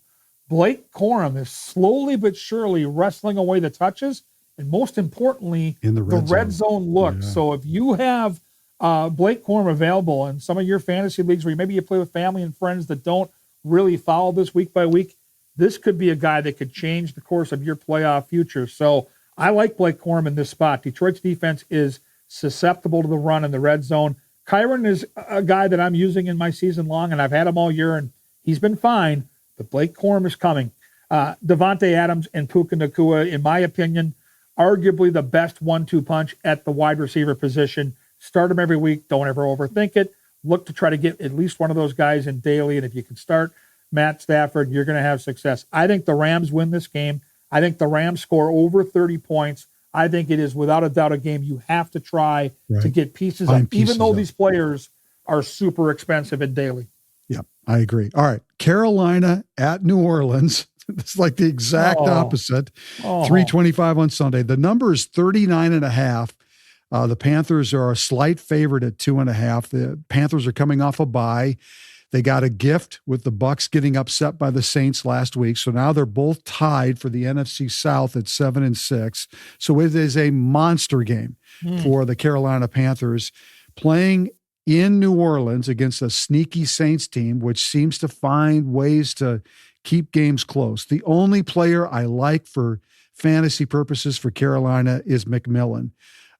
Blake Corum is slowly but surely wrestling away the touches, and most importantly, in the red zone look. Yeah. So if you have Blake Corum available in some of your fantasy leagues where maybe you play with family and friends that don't really follow this week by week, this could be a guy that could change the course of your playoff future. So I like Blake Corum in this spot. Detroit's defense is susceptible to the run in the red zone. Kyren is a guy that I'm using in my season long, and I've had him all year, and he's been fine, but Blake Corum is coming. Devontae Adams and Puka Nacua, in my opinion, arguably the best 1-2 punch at the wide receiver position. Start him every week. Don't ever overthink it. Look to try to get at least one of those guys in daily, and if you can start Matt Stafford, you're going to have success. I think the Rams win this game. I think the Rams score over 30 points. I think it is without a doubt a game you have to try to get pieces of, even though these players are super expensive in daily. Yeah, I agree. All right. Carolina at New Orleans. It's like the exact opposite. 3:25 on Sunday. The number is 39.5. The Panthers are a slight favorite at 2.5. The Panthers are coming off a bye. They got a gift with the Bucks getting upset by the Saints last week. So now they're both tied for the NFC South at 7-6. So it is a monster game for the Carolina Panthers playing in New Orleans against a sneaky Saints team, which seems to find ways to keep games close. The only player I like for fantasy purposes for Carolina is McMillan.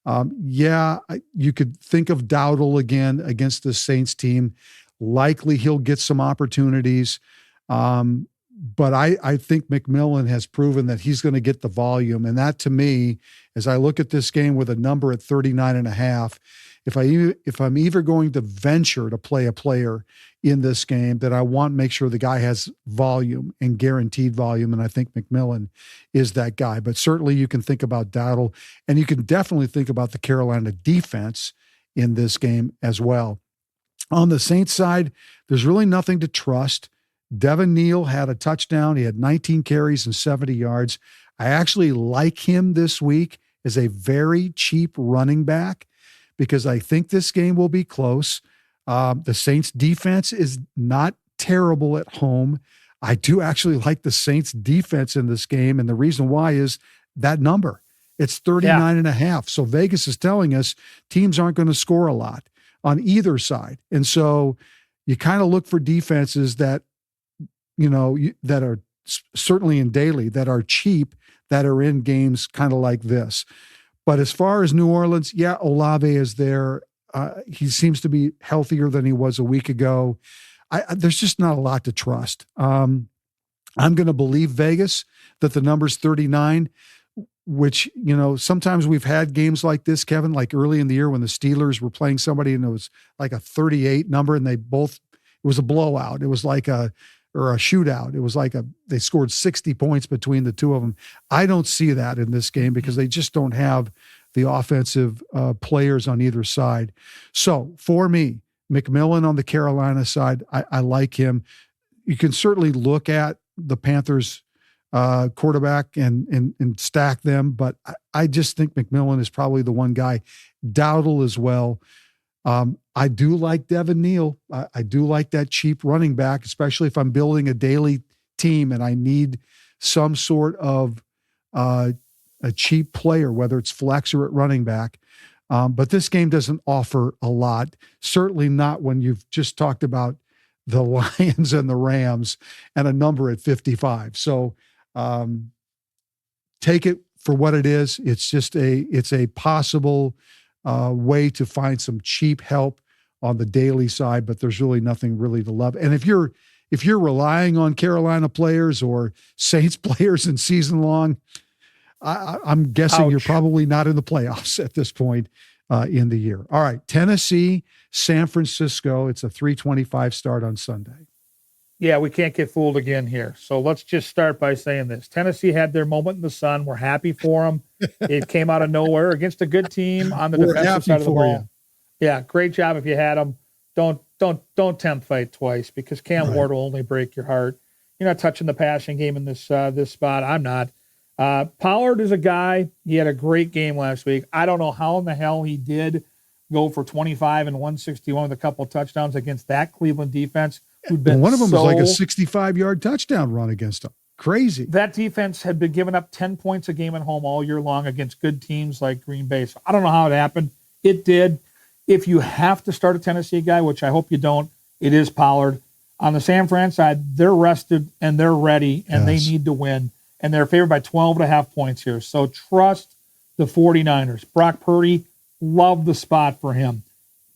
You could think of Dowdle again against the Saints team. Likely he'll get some opportunities. But I think McMillan has proven that he's going to get the volume. And that, to me, as I look at this game with a number at 39.5, if I'm either going to venture to play a player in this game, that I want to make sure the guy has volume and guaranteed volume. And I think McMillan is that guy. But certainly you can think about Dowdle, and you can definitely think about the Carolina defense in this game as well. On the Saints side, there's really nothing to trust. Devin Neal had a touchdown. He had 19 carries and 70 yards. I actually like him this week as a very cheap running back because I think this game will be close. The Saints defense is not terrible at home. I do actually like the Saints defense in this game. And the reason why is that number. It's 39.5. So Vegas is telling us teams aren't going to score a lot on either side. And so you kind of look for defenses that, that are certainly in daily, that are cheap, that are in games kind of like this. But as far as New Orleans, Olave is there. He seems to be healthier than he was a week ago. There's just not a lot to trust. I'm going to believe Vegas that the number's 39, which, sometimes we've had games like this, Kevin, like early in the year when the Steelers were playing somebody and it was like a 38 number and it was a blowout. It was like a shootout. It was like they scored 60 points between the two of them. I don't see that in this game because they just don't have the offensive players on either side. So for me, McMillan on the Carolina side, I like him. You can certainly look at the Panthers quarterback and stack them, but I just think McMillan is probably the one guy. Dowdle as well. I do like Devin Neal. I do like that cheap running back, especially if I'm building a daily team and I need some sort of a cheap player, whether it's flex or at running back. But this game doesn't offer a lot, certainly not when you've just talked about the Lions and the Rams and a number at 55. So take it for what it is. It's a possible way to find some cheap help on the daily side, but there's really nothing really to love. And if you're relying on Carolina players or Saints players in season long, I'm guessing you're probably not in the playoffs at this point in the year. All right, Tennessee, San Francisco. It's a 3:25 start on Sunday. Yeah, we can't get fooled again here. So let's just start by saying this. Tennessee had their moment in the sun. We're happy for them. It came out of nowhere against a good team on the defensive side of the ball. Yeah, great job if you had them. Don't tempt fate twice because Cam Ward will only break your heart. You're not touching the passing game in this spot. I'm not. Pollard is a guy. He had a great game last week. I don't know how in the hell he did go for 25 and 161 with a couple of touchdowns against that Cleveland defense. One of them was like a 65-yard touchdown run against them. Crazy. That defense had been giving up 10 points a game at home all year long against good teams like Green Bay. So I don't know how it happened. It did. If you have to start a Tennessee guy, which I hope you don't, it is Pollard. On the San Fran side, they're rested and they're ready and they need to win. And they're favored by 12.5 points here. So trust the 49ers. Brock Purdy, love the spot for him.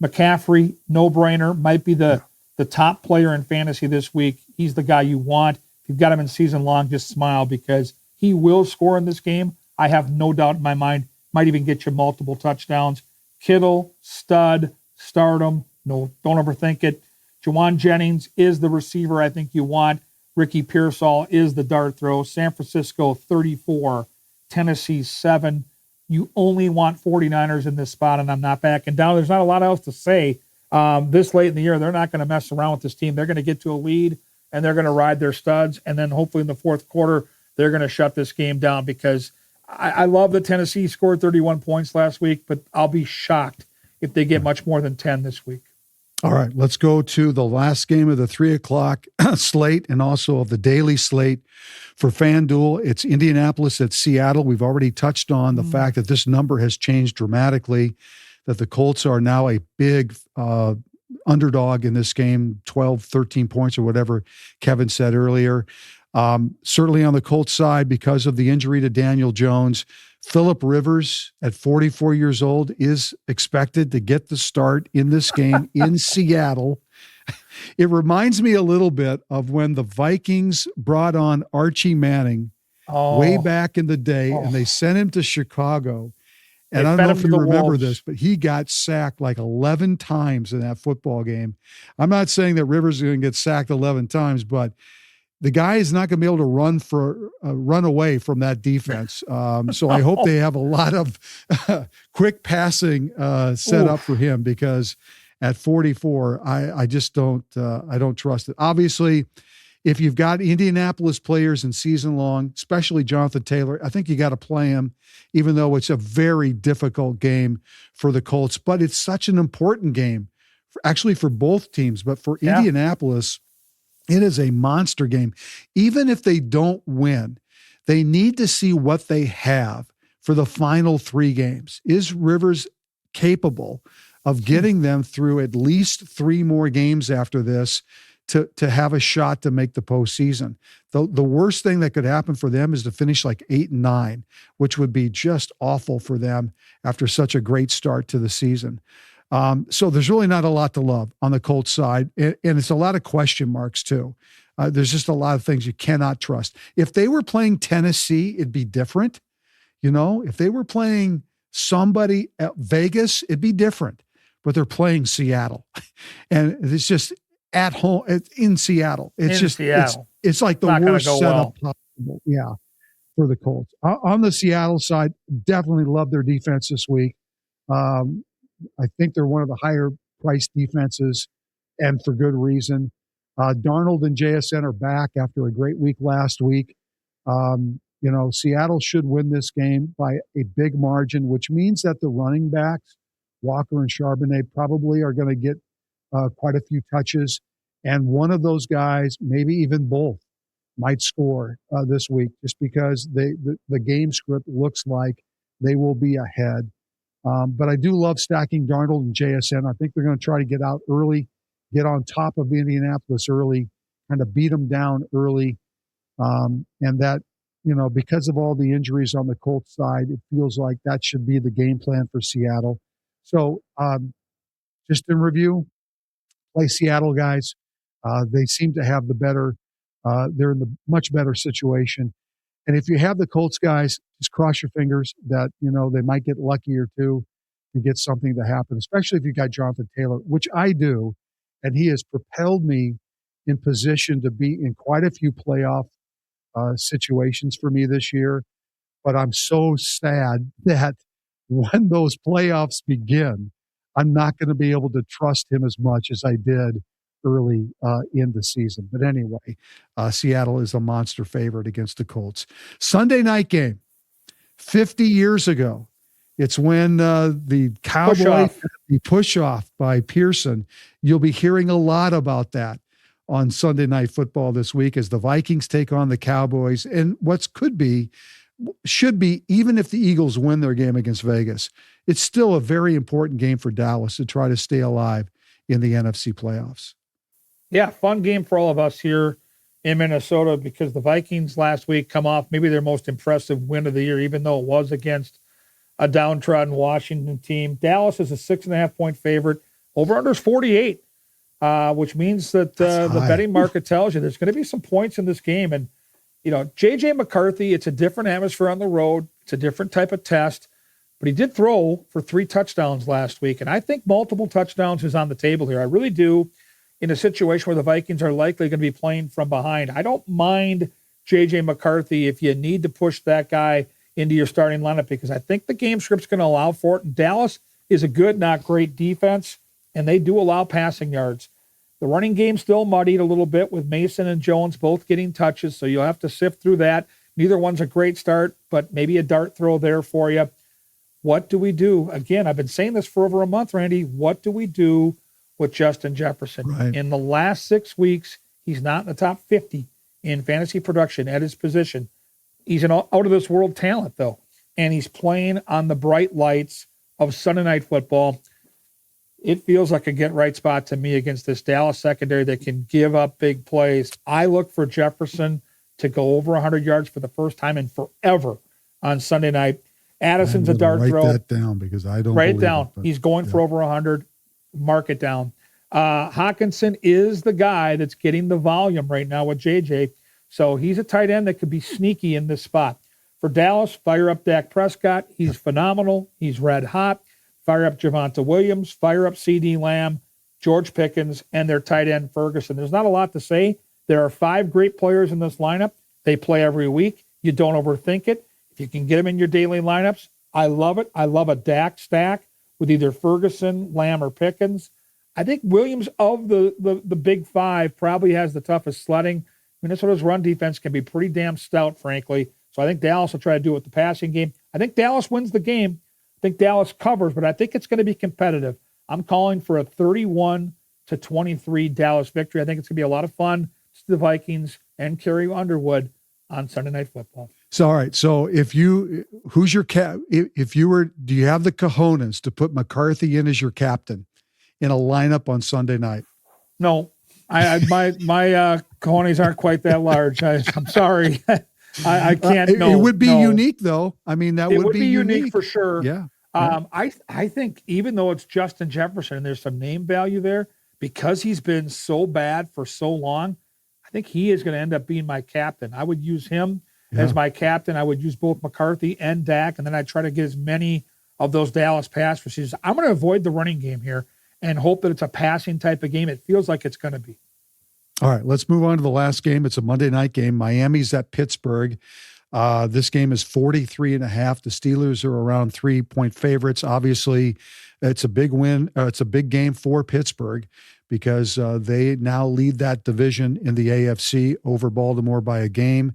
McCaffrey, no-brainer, might be the top player in fantasy this week. He's the guy you want. If you've got him in season long, just smile because he will score in this game. I have no doubt in my mind. Might even get you multiple touchdowns. Kittle, stud, start him. No, don't overthink it. Juwan Jennings is the receiver I think you want. Ricky Pearsall is the dart throw. San Francisco 34, Tennessee 7. You only want 49ers in this spot, and I'm not backing down. There's not a lot else to say. This late in the year, they're not going to mess around with this team. They're going to get to a lead, and they're going to ride their studs, and then hopefully in the fourth quarter, they're going to shut this game down because I love that Tennessee scored 31 points last week, but I'll be shocked if they get much more than 10 this week. All right, let's go to the last game of the 3:00 slate and also of the daily slate for FanDuel. It's Indianapolis at Seattle. We've already touched on the fact that this number has changed dramatically, that the Colts are now a big underdog in this game, 12, 13 points or whatever Kevin said earlier. Certainly on the Colts side, because of the injury to Daniel Jones, Phillip Rivers at 44 years old is expected to get the start in this game in Seattle. It reminds me a little bit of when the Vikings brought on Archie Manning way back in the day, and they sent him to Chicago. And I don't know if you remember this, but he got sacked like 11 times in that football game. I'm not saying that Rivers is going to get sacked 11 times, but the guy is not going to be able to run away from that defense. So I hope they have a lot of quick passing set up for him, because at 44, I just don't trust it. Obviously, if you've got Indianapolis players in season long, especially Jonathan Taylor, I think you got to play him, even though it's a very difficult game for the Colts. But it's such an important game, for both teams. But for Indianapolis, it is a monster game. Even if they don't win, they need to see what they have for the final 3 games. Is Rivers capable of getting them through at least 3 more games after this to have a shot to make the postseason? The worst thing that could happen for them is to finish like 8-9, which would be just awful for them after such a great start to the season. So there's really not a lot to love on the Colts side. And it's a lot of question marks too. There's just a lot of things you cannot trust. If they were playing Tennessee, it'd be different. If they were playing somebody at Vegas, it'd be different, but they're playing Seattle and it's just at home. It's in Seattle. It's like the worst setup possible. Yeah. For the Colts on the Seattle side, definitely love their defense this week. I think they're one of the higher priced defenses, and for good reason. Darnold and JSN are back after a great week last week. Seattle should win this game by a big margin, which means that the running backs, Walker and Charbonnet, probably are going to get quite a few touches. And one of those guys, maybe even both, might score this week, just because the game script looks like they will be ahead. But I do love stacking Darnold and JSN. I think they're going to try to get out early, get on top of Indianapolis early, kind of beat them down early. And that, because of all the injuries on the Colts side, it feels like that should be the game plan for Seattle. So just in review, play Seattle guys. They seem to have they're in the much better situation. And if you have the Colts guys, just cross your fingers that, they might get lucky or two to get something to happen, especially if you got Jonathan Taylor, which I do. And he has propelled me in position to be in quite a few playoff situations for me this year. But I'm so sad that when those playoffs begin, I'm not going to be able to trust him as much as I did early in the season. But anyway, Seattle is a monster favorite against the Colts. Sunday night game, 50 years ago. It's when the Cowboys, the push-off by Pearson. You'll be hearing a lot about that on Sunday Night Football this week as the Vikings take on the Cowboys. And what should be, even if the Eagles win their game against Vegas, it's still a very important game for Dallas to try to stay alive in the NFC playoffs. Yeah, fun game for all of us here in Minnesota, because the Vikings last week come off maybe their most impressive win of the year, even though it was against a downtrodden Washington team. Dallas is a 6.5-point favorite. Over-under is 48, which means that the betting market tells you there's going to be some points in this game. And, J.J. McCarthy, it's a different atmosphere on the road. It's a different type of test. But he did throw for 3 touchdowns last week. And I think multiple touchdowns is on the table here. I really do. In a situation where the Vikings are likely going to be playing from behind, I don't mind J.J. McCarthy if you need to push that guy into your starting lineup, because I think the game script's going to allow for it. And Dallas is a good, not great defense, and they do allow passing yards. The running game's still muddied a little bit with Mason and Jones both getting touches, so you'll have to sift through that. Neither one's a great start, but maybe a dart throw there for you. What do we do? Again, I've been saying this for over a month, Randy. What do we do with Justin Jefferson. Right. In the last 6 weeks, he's not in the top 50 in fantasy production at his position. He's an out of this world talent, though, and he's playing on the bright lights of Sunday Night Football. It feels like a get right spot to me against this Dallas secondary that can give up big plays. I look for Jefferson to go over 100 yards for the first time in forever on Sunday night. Addison's a dart throw. Write that down because I don't write it believe down. But, He's going for over 100. Mark it down. Hawkinson is the guy that's getting the volume right now with JJ. So he's a tight end that could be sneaky in this spot. For Dallas, fire up Dak Prescott. He's phenomenal. He's red hot. Fire up Javonte Williams. Fire up CD Lamb, George Pickens, and their tight end Ferguson. There's not a lot to say. There are 5 great players in this lineup. They play every week. You don't overthink it. If you can get them in your daily lineups, I love it. I love a Dak stack with either Ferguson, Lamb, or Pickens. I think Williams of the big 5 probably has the toughest sledding. Minnesota's run defense can be pretty damn stout, frankly. So I think Dallas will try to do it with the passing game. I think Dallas wins the game. I think Dallas covers, but I think it's going to be competitive. I'm calling for a 31-23 Dallas victory. I think it's going to be a lot of fun to the Vikings and Carrie Underwood on Sunday Night Football. So, all right. So who's your cap? If you were, do you have the cojones to put McCarthy in as your captain in a lineup on Sunday night? No, my cojones aren't quite that large. I'm sorry. I can't. It would be unique, though. I mean, that would be unique for sure. Yeah. I think even though it's Justin Jefferson and there's some name value there, because he's been so bad for so long, I think he is going to end up being my captain. I would use him as my captain. I would use both McCarthy and Dak, and then I'd try to get as many of those Dallas pass receivers. I'm going to avoid the running game here and hope that it's a passing type of game. It feels like it's going to be. All right, let's move on to the last game. It's a Monday night game. Miami's at Pittsburgh. This game is 43.5. The Steelers are around 3-point favorites. Obviously, it's a big win. It's a big game for Pittsburgh because they now lead that division in the AFC over Baltimore by a game.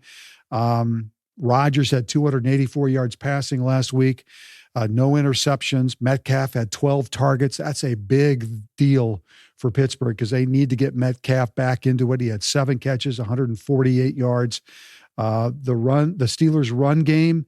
Rodgers had 284 yards passing last week. No interceptions. Metcalf had 12 targets. That's a big deal for Pittsburgh because they need to get Metcalf back into it. He had 7 catches, 148 yards. The Steelers' run game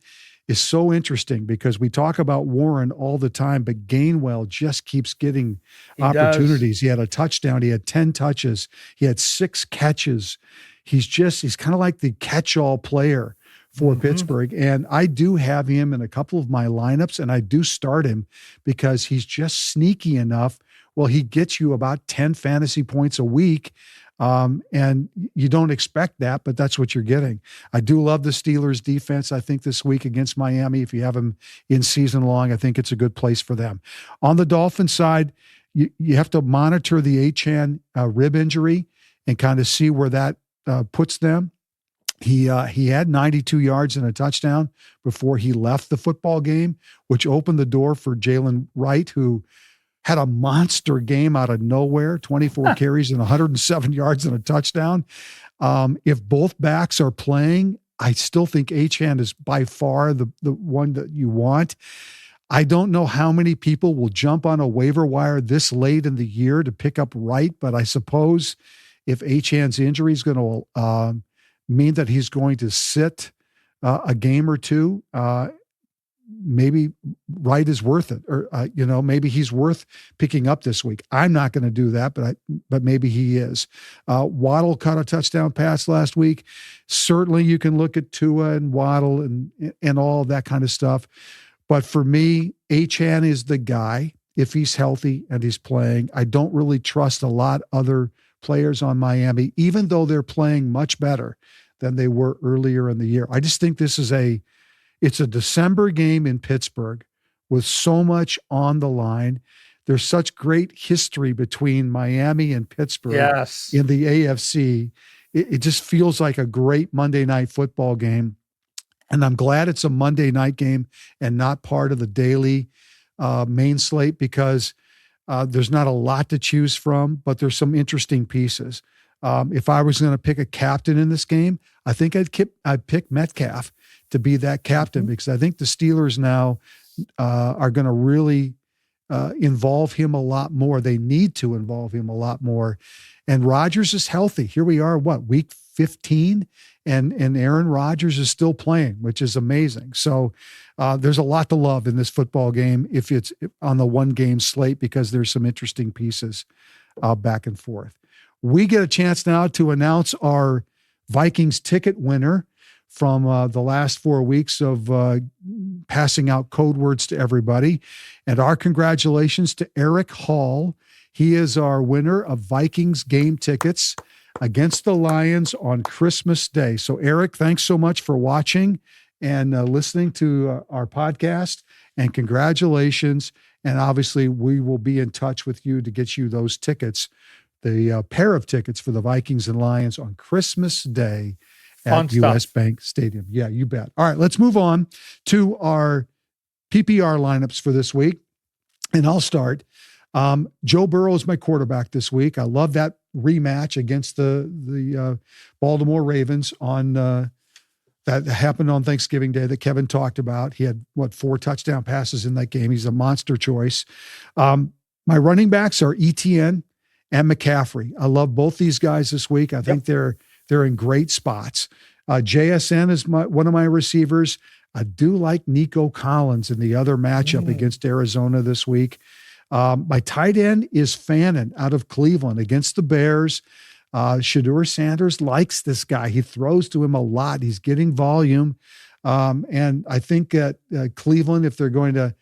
is so interesting because we talk about Warren all the time, but Gainwell just keeps getting opportunities. He had a touchdown. He had 10 touches. He had 6 catches. He's kind of like the catch-all player for Pittsburgh. And I do have him in a couple of my lineups, and I do start him because he's just sneaky enough. Well, he gets you about 10 fantasy points a week. And you don't expect that, but that's what you're getting. I do love the Steelers defense. I think this week against Miami, if you have them in season long, I think it's a good place for them. On the Dolphins side, you have to monitor the Achane rib injury and kind of see where that puts them. He had 92 yards and a touchdown before he left the football game, which opened the door for Jalen Wright, who had a monster game out of nowhere, 24 carries and 107 yards and a touchdown. If both backs are playing, I still think Achane is by far the one that you want. I don't know how many people will jump on a waiver wire this late in the year to pick up Wright, but I suppose if Achane's injury is going to mean that he's going to sit a game or two, maybe Wright is worth it, or maybe he's worth picking up this week. I'm not going to do that, but maybe he is. Waddle caught a touchdown pass last week. Certainly, you can look at Tua and Waddle and all of that kind of stuff. But for me, Achane is the guy if he's healthy and he's playing. I don't really trust a lot other players on Miami, even though they're playing much better than they were earlier in the year. I just think this is it's a December game in Pittsburgh with so much on the line. There's such great history between Miami and Pittsburgh in the AFC. It just feels like a great Monday night football game. And I'm glad it's a Monday night game and not part of the daily main slate because there's not a lot to choose from, but there's some interesting pieces. If I was going to pick a captain in this game, I think I'd pick Metcalf to be that captain because I think the Steelers now are going to really involve him a lot more. They need to involve him a lot more. And Rodgers is healthy. Here we are, week 15? And Aaron Rodgers is still playing, which is amazing. So there's a lot to love in this football game if it's on the one-game slate, because there's some interesting pieces back and forth. We get a chance now to announce our Vikings ticket winner from the last 4 weeks of passing out code words to everybody. And our congratulations to Eric Hall. He is our winner of Vikings game tickets against the Lions on Christmas Day. So, Eric, thanks so much for watching and listening to our podcast, and congratulations. And obviously, we will be in touch with you to get you those tickets, the pair of tickets for the Vikings and Lions on Christmas Day at US Bank Stadium. Yeah, you bet. All right, let's move on to our PPR lineups for this week. And I'll start. Joe Burrow is my quarterback this week. I love that rematch against the Baltimore Ravens on that happened on Thanksgiving Day that Kevin talked about. He had 4 touchdown passes in that game. He's a monster choice. My running backs are ETN and McCaffrey. I love both these guys this week. I think they're in great spots. JSN is one of my receivers. I do like Nico Collins in the other matchup against Arizona this week. My tight end is Fannin out of Cleveland against the Bears. Shadur Sanders likes this guy. He throws to him a lot. He's getting volume. And I think that Cleveland, if they're going to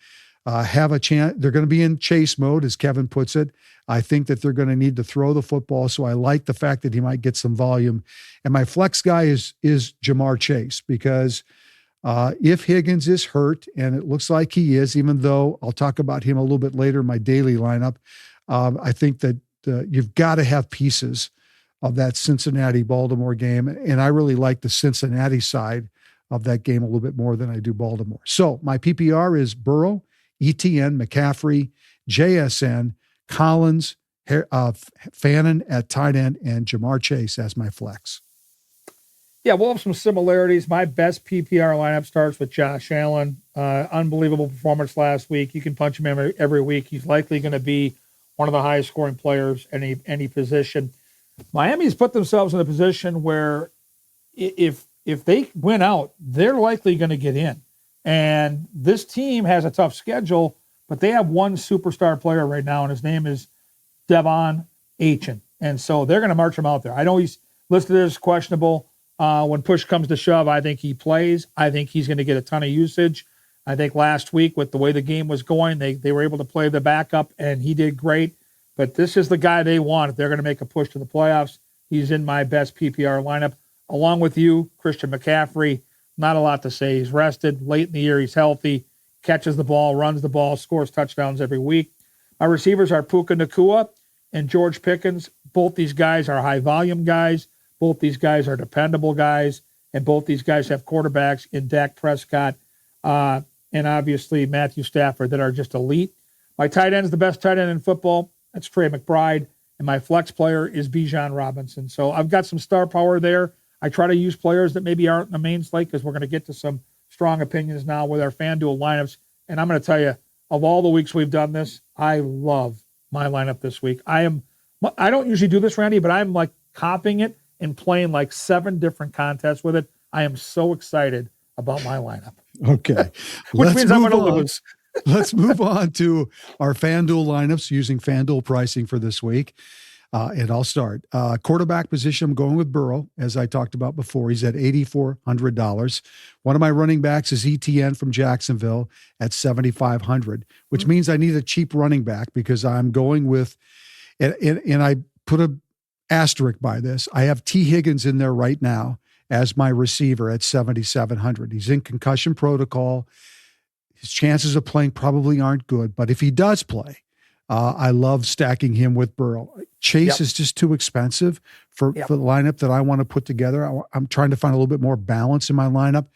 have a chance, they're going to be in chase mode, as Kevin puts it. I think that they're going to need to throw the football. So I like the fact that he might get some volume. And my flex guy is Jamar Chase, because if Higgins is hurt, and it looks like he is, even though I'll talk about him a little bit later in my daily lineup, I think that you've got to have pieces of that Cincinnati-Baltimore game. And I really like the Cincinnati side of that game a little bit more than I do Baltimore. So my PPR is Burrow, ETN, McCaffrey, JSN, Collins, Fannin at tight end, and Jamar Chase as my flex. Yeah, we'll have some similarities. My best PPR lineup starts with Josh Allen. Unbelievable performance last week. You can punch him every week. He's likely going to be one of the highest scoring players in any position. Miami's put themselves in a position where if they win out, they're likely going to get in. And this team has a tough schedule, but they have one superstar player right now, and his name is Devon Achane. And so they're going to march him out there. I know he's listed as questionable. When push comes to shove, I think he plays. I think he's going to get a ton of usage. I think last week, with the way the game was going, they were able to play the backup, and he did great. But this is the guy they want if they're going to make a push to the playoffs. He's in my best PPR lineup. Along with you, Christian McCaffrey. Not a lot to say. He's rested. Late in the year, he's healthy. Catches the ball, runs the ball, scores touchdowns every week. My receivers are Puka Nacua and George Pickens. Both these guys are high-volume guys. Both these guys are dependable guys. And both these guys have quarterbacks in Dak Prescott and obviously Matthew Stafford that are just elite. My tight end is the best tight end in football. That's Trey McBride. And my flex player is Bijan Robinson. So I've got some star power there. I try to use players that maybe aren't in the main slate, because we're going to get to some strong opinions now with our FanDuel lineups. And I'm going to tell you, of all the weeks we've done this, I love my lineup this week. I don't usually do this, Randy, but I'm like copying it and playing like 7 different contests with it. I am so excited about my lineup. Okay. Which means I'm going to lose. Let's move on to our FanDuel lineups using FanDuel pricing for this week. And I'll start. Quarterback position, I'm going with Burrow, as I talked about before. He's at $8,400. One of my running backs is ETN from Jacksonville at $7,500, which means I need a cheap running back, because I'm going with, and I put a asterisk by this. I have T. Higgins in there right now as my receiver at $7,700. He's in concussion protocol. His chances of playing probably aren't good, but if he does play, I love stacking him with Burrow. Chase is just too expensive for the lineup that I want to put together. I'm trying to find a little bit more balance in my lineup.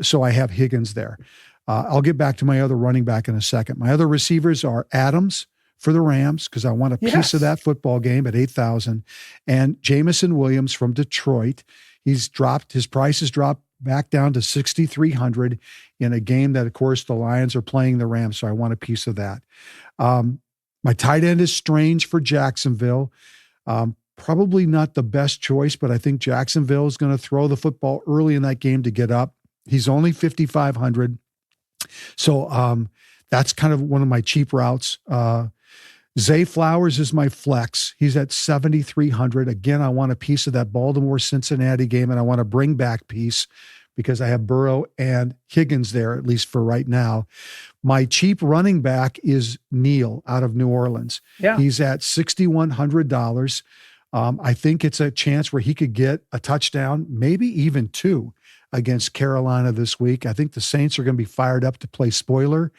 So I have Higgins there. I'll get back to my other running back in a second. My other receivers are Adams for the Rams, because I want a piece of that football game at $8,000. And Jamison Williams from Detroit. His price has dropped back down to 6,300 in a game that, of course, the Lions are playing the Rams, so I want a piece of that. My tight end is Strange for Jacksonville. Probably not the best choice, but I think Jacksonville is going to throw the football early in that game to get up. He's only 5,500. So that's kind of one of my cheap routes. Zay Flowers is my flex. He's at 7,300. Again, I want a piece of that Baltimore-Cincinnati game, and I want a bring back piece because I have Burrow and Higgins there, at least for right now. My cheap running back is Neal out of New Orleans. Yeah. He's at $6,100. I think it's a chance where he could get a touchdown, maybe even two against Carolina this week. I think the Saints are going to be fired up to play spoiler.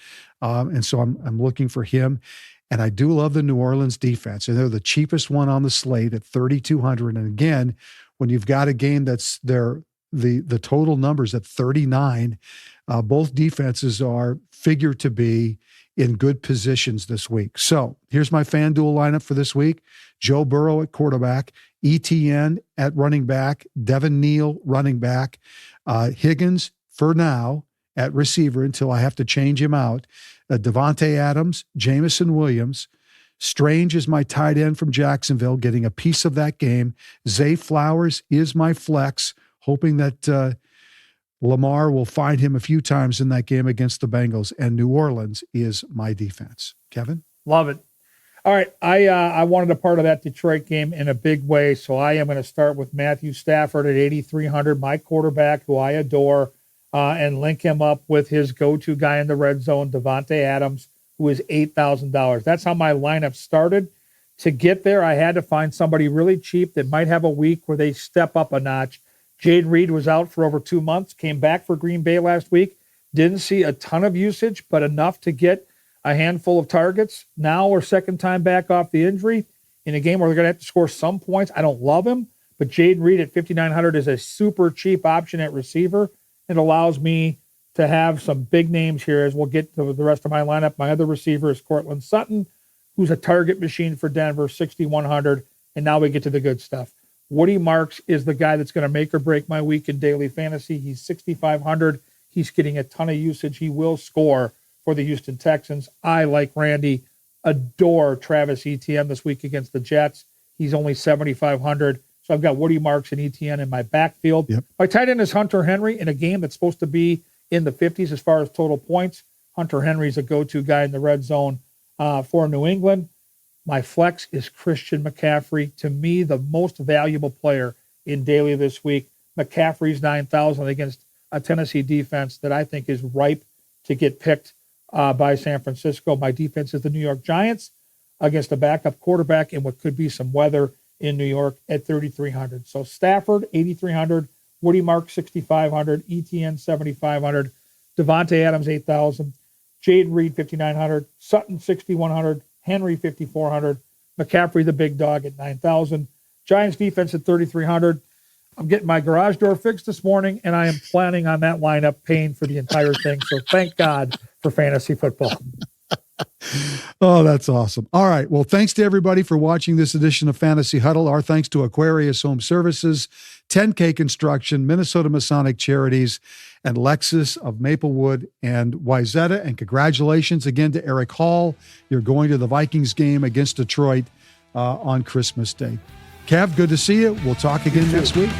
And so I'm looking for him. And I do love the New Orleans defense. And they're the cheapest one on the slate at 3,200. And again, when you've got a game that's there, the total numbers at 39, both defenses are figured to be in good positions this week. So here's my FanDuel lineup for this week. Joe Burrow at quarterback, ETN at running back, Devin Neal running back, Higgins for now at receiver until I have to change him out, Devontae Adams, Jamison Williams. Strange is my tight end from Jacksonville, getting a piece of that game. Zay Flowers is my flex, hoping that Lamar will find him a few times in that game against the Bengals, and New Orleans is my defense. Kevin? Love it. All right. I wanted a part of that Detroit game in a big way, so I am going to start with Matthew Stafford at 8,300, my quarterback, who I adore, and link him up with his go-to guy in the red zone, Devontae Adams, who is $8,000. That's how my lineup started. To get there, I had to find somebody really cheap that might have a week where they step up a notch. Jade Reed was out for over 2 months, came back for Green Bay last week. Didn't see a ton of usage, but enough to get a handful of targets. Now we're second time back off the injury in a game where they're going to have to score some points. I don't love him, but Jade Reed at 5,900 is a super cheap option at receiver. It allows me to have some big names here as we'll get to the rest of my lineup. My other receiver is Cortland Sutton, who's a target machine for Denver, 6,100. And now we get to the good stuff. Woody Marks is the guy that's going to make or break my week in daily fantasy. He's 6,500. He's getting a ton of usage. He will score for the Houston Texans. I, like Randy, adore Travis Etienne this week against the Jets. He's only 7,500. So I've got Woody Marks and Etienne in my backfield. Yep. My tight end is Hunter Henry in a game that's supposed to be in the 50s as far as total points. Hunter Henry's a go-to guy in the red zone for New England. My flex is Christian McCaffrey. To me, the most valuable player in daily this week. McCaffrey's 9,000 against a Tennessee defense that I think is ripe to get picked by San Francisco. My defense is the New York Giants against a backup quarterback in what could be some weather in New York at 3,300. So Stafford, 8,300. Woody Mark, 6,500. ETN, 7,500. Devontae Adams, 8,000. Jade Reed, 5,900. Sutton, 6,100. Henry, 5,400. McCaffrey, the big dog, at 9,000. Giants defense at 3,300. I'm getting my garage door fixed this morning, and I am planning on that lineup paying for the entire thing. So thank God for fantasy football. Oh, that's awesome. All right. Well, thanks to everybody for watching this edition of Fantasy Huddle. Our thanks to Aquarius Home Services, 10K Construction, Minnesota Masonic Charities, and Lexus of Maplewood and Wayzata. And congratulations again to Eric Hall. You're going to the Vikings game against Detroit on Christmas Day. Kev, good to see you. We'll talk again next week.